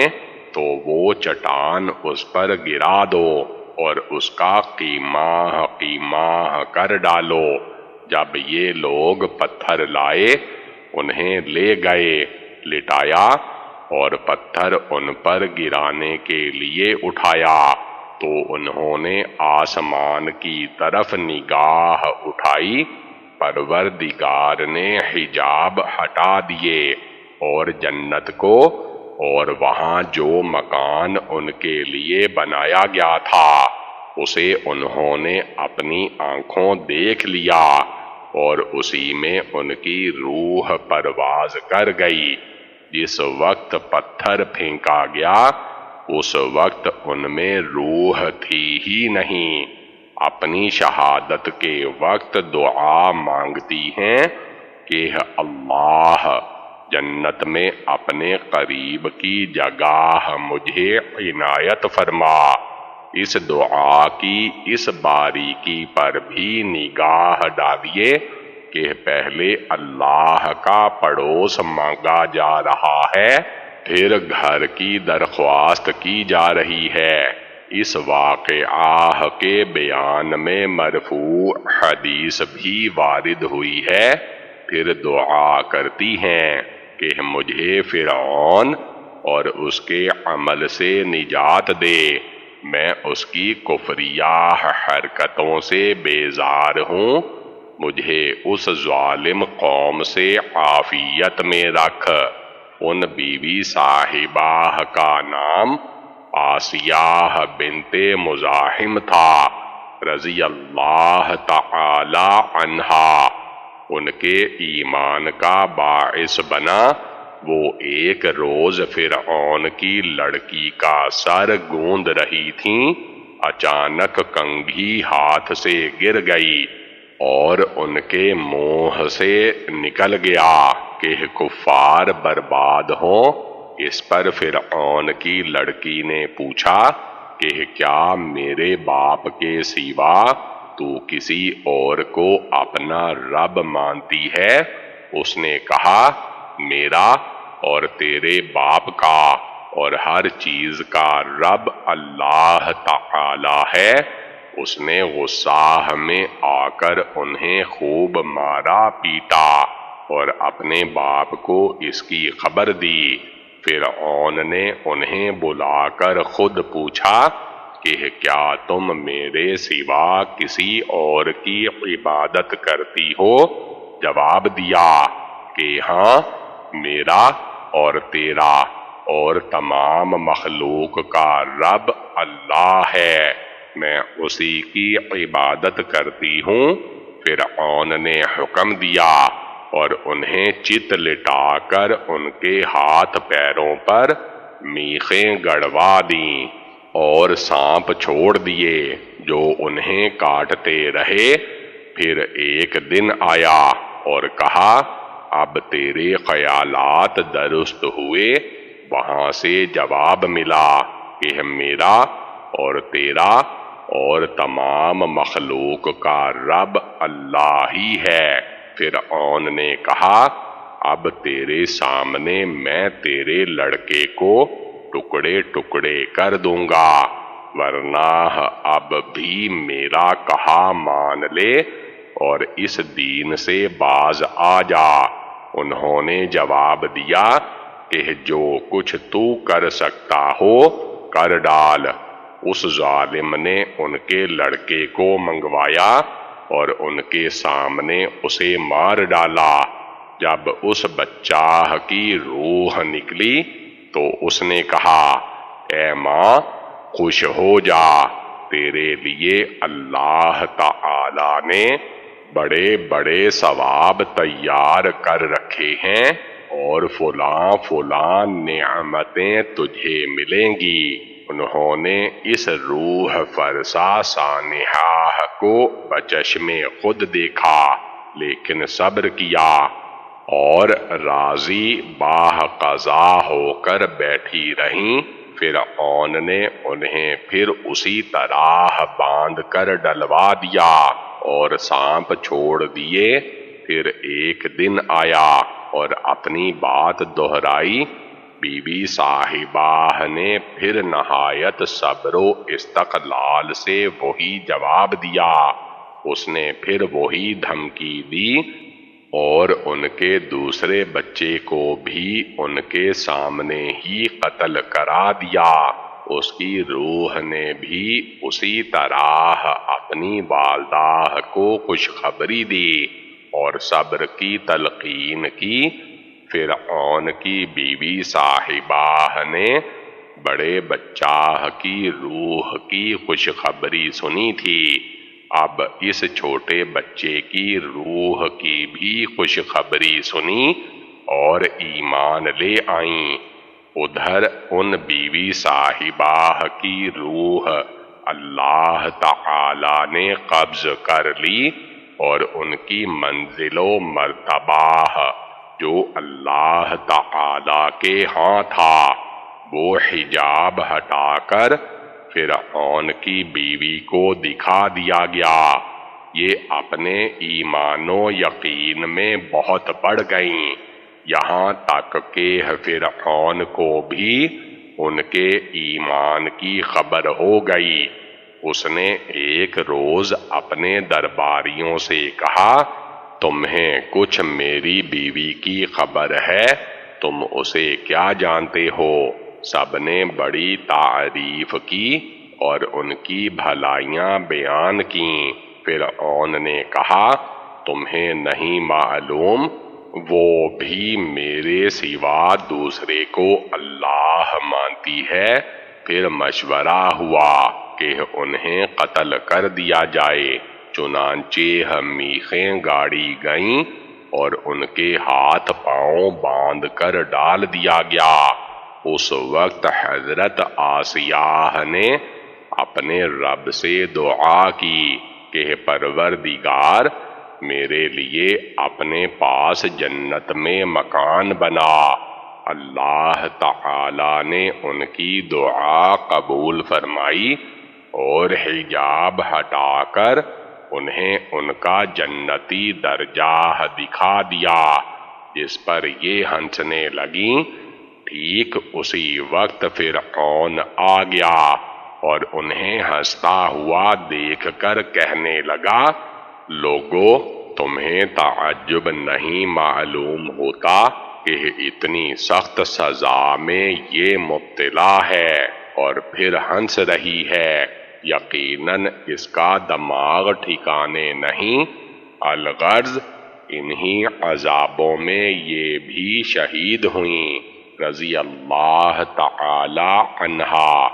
Speaker 4: تو وہ چٹان اس پر گرا دو اور اس کا قیمہ کر ڈالو۔ جب یہ لوگ پتھر لائے انہیں لے گئے، لٹایا اور پتھر ان پر گرانے کے لیے اٹھایا تو انہوں نے آسمان کی طرف نگاہ اٹھائی، پروردگار نے حجاب ہٹا دیے اور جنت کو اور وہاں جو مکان ان کے لیے بنایا گیا تھا اسے انہوں نے اپنی آنکھوں دیکھ لیا، اور اسی میں ان کی روح پرواز کر گئی۔ جس وقت پتھر پھینکا گیا اس وقت ان میں روح تھی ہی نہیں۔ اپنی شہادت کے وقت دعا مانگتی ہیں کہ اللہ جنت میں اپنے قریب کی جگہ مجھے عنایت فرما۔ اس دعا کی اس باریکی پر بھی نگاہ ڈالیے کہ پہلے اللہ کا پڑوس مانگا جا رہا ہے، پھر گھر کی درخواست کی جا رہی ہے۔ اس واقعہ کے بیان میں مرفوع حدیث بھی وارد ہوئی ہے، پھر دعا کرتی ہیں کہ مجھے فرعون اور اس کے عمل سے نجات دے، میں اس کی کفریہ حرکتوں سے بیزار ہوں، مجھے اس ظالم قوم سے عافیت میں رکھ۔ ان بیوی صاحبہ کا نام آسیہ بنت مزاحم تھا رضی اللہ تعالی عنہا۔ ان کے ایمان کا باعث بنا وہ ایک روز فرعون کی لڑکی کا سر گوند رہی تھیں، اچانک کنگھی ہاتھ سے گر گئی اور ان کے منہ سے نکل گیا کہ کفار برباد ہوں۔ اس پر فرعون کی لڑکی نے پوچھا کہ کیا میرے باپ کے سوا تو کسی اور کو اپنا رب مانتی ہے؟ اس نے کہا میرا اور تیرے باپ کا اور ہر چیز کا رب اللہ تعالی ہے۔ اس نے غصہ میں آ کر انہیں خوب مارا پیٹا اور اپنے باپ کو اس کی خبر دی۔ فرعون نے انہیں بلا کر خود پوچھا کہ کیا تم میرے سوا کسی اور کی عبادت کرتی ہو؟ جواب دیا کہ ہاں، میرا اور تیرا اور تمام مخلوق کا رب اللہ ہے، میں اسی کی عبادت کرتی ہوں۔ فرعون نے حکم دیا اور انہیں چت لٹا کر ان کے ہاتھ پیروں پر میخیں گڑوا دیں اور سانپ چھوڑ دیے جو انہیں کاٹتے رہے۔ پھر ایک دن آیا اور کہا اب تیرے خیالات درست ہوئے۔ وہاں سے جواب ملا کہ میرا اور تیرا اور تمام مخلوق کا رب اللہ ہی ہے۔ فرعون نے کہا اب تیرے سامنے میں تیرے لڑکے کو ٹکڑے ٹکڑے کر دوں گا، ورنہ اب بھی میرا کہا مان لے اور اس دین سے باز آ جا۔ انہوں نے جواب دیا کہ جو کچھ تو کر سکتا ہو کر ڈال۔ اس ظالم نے ان کے لڑکے کو منگوایا اور ان کے سامنے اسے مار ڈالا۔ جب اس بچہ کی روح نکلی تو اس نے کہا اے ماں، خوش ہو جا، تیرے لیے اللہ تعالی نے بڑے بڑے ثواب تیار کر رکھے ہیں اور فلاں فلاں نعمتیں تجھے ملیں گی۔ انہوں نے اس روح فرسا سانحہ کو بچشم خود دیکھا، لیکن صبر کیا اور راضی باہ قضا ہو کر بیٹھی رہیں۔ فرعون نے انہیں پھر اسی طرح باندھ کر ڈلوا دیا اور سانپ چھوڑ دیے۔ پھر ایک دن آیا اور اپنی بات دہرائی۔ بی بی صاحبہ نے پھر نہایت صبر و استقلال سے وہی جواب دیا۔ اس نے پھر وہی دھمکی دی اور ان کے دوسرے بچے کو بھی ان کے سامنے ہی قتل کرا دیا۔ اس کی روح نے بھی اسی طرح اپنی والدہ کو خوشخبری دی اور صبر کی تلقین کی۔ فرعون کی بیوی صاحبہ نے بڑے بچہ کی روح کی خوشخبری سنی تھی، اب اس چھوٹے بچے کی روح کی بھی خوشخبری سنی اور ایمان لے آئیں۔ ادھر ان بیوی صاحبہ کی روح اللہ تعالی نے قبض کر لی اور ان کی منزل و مرتبہ جو اللہ تعالی کے ہاں تھا وہ حجاب ہٹا کر فرعون کی بیوی کو دکھا دیا گیا۔ یہ اپنے ایمان و یقین میں بہت بڑھ گئیں، یہاں تک کہ فرعون کو بھی ان کے ایمان کی خبر ہو گئی۔ اس نے ایک روز اپنے درباریوں سے کہا، تمہیں کچھ میری بیوی کی خبر ہے؟ تم اسے کیا جانتے ہو؟ سب نے بڑی تعریف کی اور ان کی بھلائیاں بیان کیں۔ فرعون نے کہا، تمہیں نہیں معلوم وہ بھی میرے سوا دوسرے کو اللہ مانتی ہے؟ پھر مشورہ ہوا کہ انہیں قتل کر دیا جائے، چنانچہ میخیں گاڑی گئیں اور ان کے ہاتھ پاؤں باندھ کر ڈال دیا گیا۔ اس وقت حضرت آسیہ نے اپنے رب سے دعا کی کہ پروردگار میرے لیے اپنے پاس جنت میں مکان بنا۔ اللہ تعالی نے ان کی دعا قبول فرمائی اور حجاب ہٹا کر انہیں ان کا جنتی درجہ دکھا دیا، جس پر یہ ہنسنے لگیں۔ ٹھیک اسی وقت فرعون آ گیا اور انہیں ہنستا ہوا دیکھ کر کہنے لگا، لوگو تمہیں تعجب نہیں معلوم ہوتا کہ اتنی سخت سزا میں یہ مبتلا ہے اور پھر ہنس رہی ہے؟ یقیناً اس کا دماغ ٹھکانے نہیں۔ الغرض انہی عذابوں میں یہ بھی شہید ہوئیں رضی اللہ تعالی عنہا۔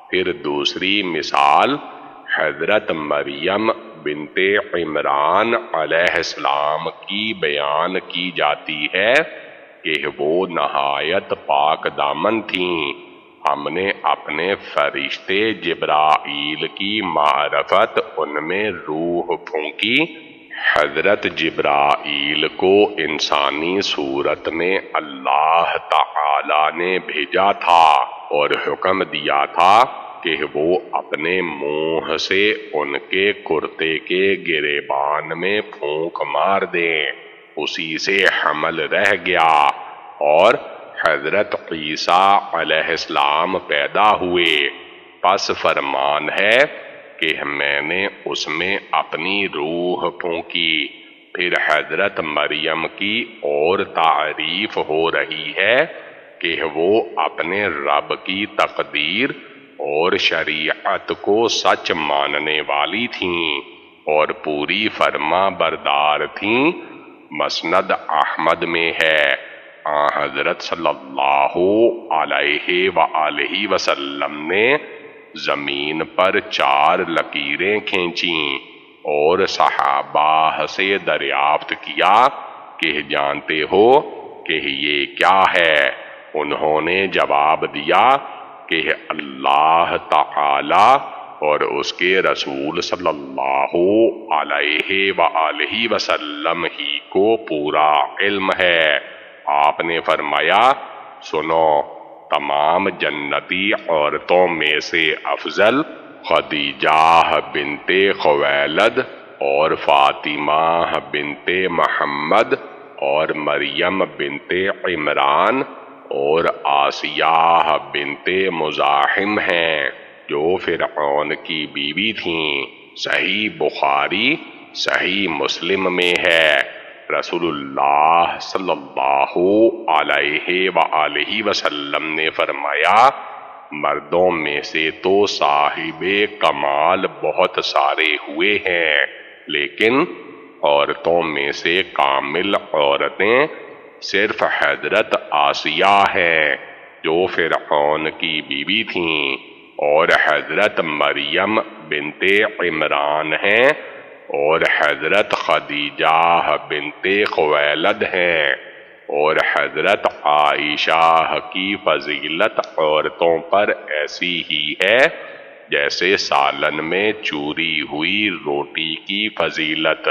Speaker 4: پھر دوسری مثال حضرت مریم بنت عمران علیہ السلام کی بیان کی جاتی ہے کہ وہ نہایت پاک دامن تھیں۔ ہم نے اپنے فرشتے جبرائیل کی معرفت ان میں روح پھونکی۔ حضرت جبرائیل کو انسانی صورت میں اللہ تعالی نے بھیجا تھا اور حکم دیا تھا کہ وہ اپنے منہ سے ان کے کرتے کے گریبان میں پھونک مار دیں۔ اسی سے حمل رہ گیا اور حضرت عیسیٰ علیہ السلام پیدا ہوئے۔ پس فرمان ہے کہ میں نے اس میں اپنی روح پھونکی۔ پھر حضرت مریم کی اور تعریف ہو رہی ہے کہ وہ اپنے رب کی تقدیر اور شریعت کو سچ ماننے والی تھیں اور پوری فرما بردار تھیں۔ مسند احمد میں ہے، حضرت صلی اللہ علیہ وآلہ وسلم نے زمین پر 4 لکیریں کھینچیں اور صحابہ سے دریافت کیا کہ جانتے ہو کہ یہ کیا ہے؟ انہوں نے جواب دیا کہ اللہ تعالی اور اس کے رسول صلی اللہ علیہ وآلہ وسلم ہی کو پورا علم ہے۔ آپ نے فرمایا، سنو، تمام جنتی عورتوں میں سے افضل خدیجہ بنت خویلد اور فاطمہ بنت محمد اور مریم بنت عمران اور آسیہ بنت مزاحم ہیں جو فرعون کی بیوی تھیں۔ صحیح بخاری صحیح مسلم میں ہے۔ رسول اللہ صلی اللہ علیہ وآلہ وسلم نے فرمایا، مردوں میں سے تو صاحب کمال بہت سارے ہوئے ہیں، لیکن عورتوں میں سے کامل عورتیں صرف حضرت آسیہ ہیں جو فرعون کی بیوی تھیں، اور حضرت مریم بنت عمران ہیں، اور حضرت خدیجہ بنت خویلد ہیں، اور حضرت عائشہ کی فضیلت عورتوں پر ایسی ہی ہے جیسے سالن میں چوری ہوئی روٹی کی فضیلت۔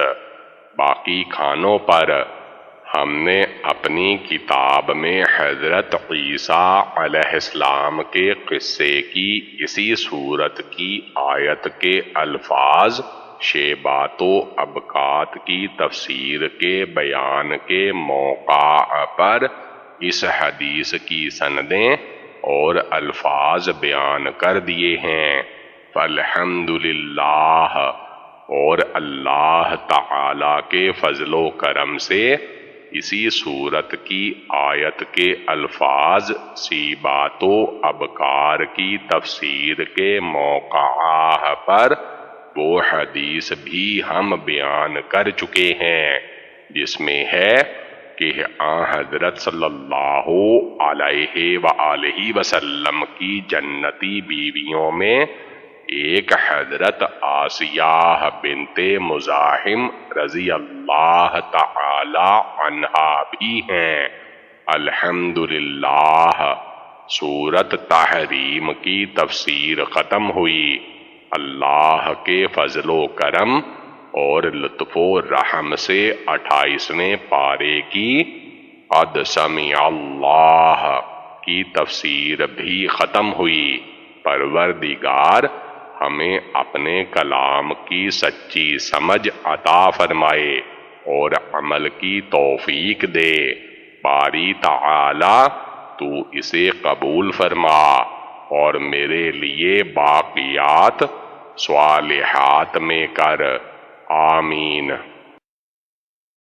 Speaker 4: باقی کھانوں پر ہم نے اپنی کتاب میں حضرت عیسیٰ علیہ السلام کے قصے کی اسی صورت کی آیت کے الفاظ شیبات و ابکات کی تفسیر کے بیان کے موقع پر اس حدیث کی سندیں اور الفاظ بیان کر دیے ہیں۔ فالحمدللہ، اور اللہ تعالی کے فضل و کرم سے اسی صورت کی آیت کے الفاظ شیبات و ابکار کی تفسیر کے موقع پر وہ حدیث بھی ہم بیان کر چکے ہیں جس میں ہے کہ حضرت صلی اللہ علیہ وآلہ وسلم کی جنتی بیویوں میں ایک حضرت آسیہ بنت مزاحم رضی اللہ تعالی عنہا بھی ہیں۔ الحمدللہ، سورت تحریم کی تفسیر ختم ہوئی۔ اللہ کے فضل و کرم اور لطف و رحم سے 28ویں پارے کی قد سمع اللہ کی تفسیر بھی ختم ہوئی۔ پروردگار ہمیں اپنے کلام کی سچی سمجھ عطا فرمائے اور عمل کی توفیق دے۔ باری تعالی تو اسے قبول فرما اور میرے لیے باقیات صالحات میں کر۔ آمین۔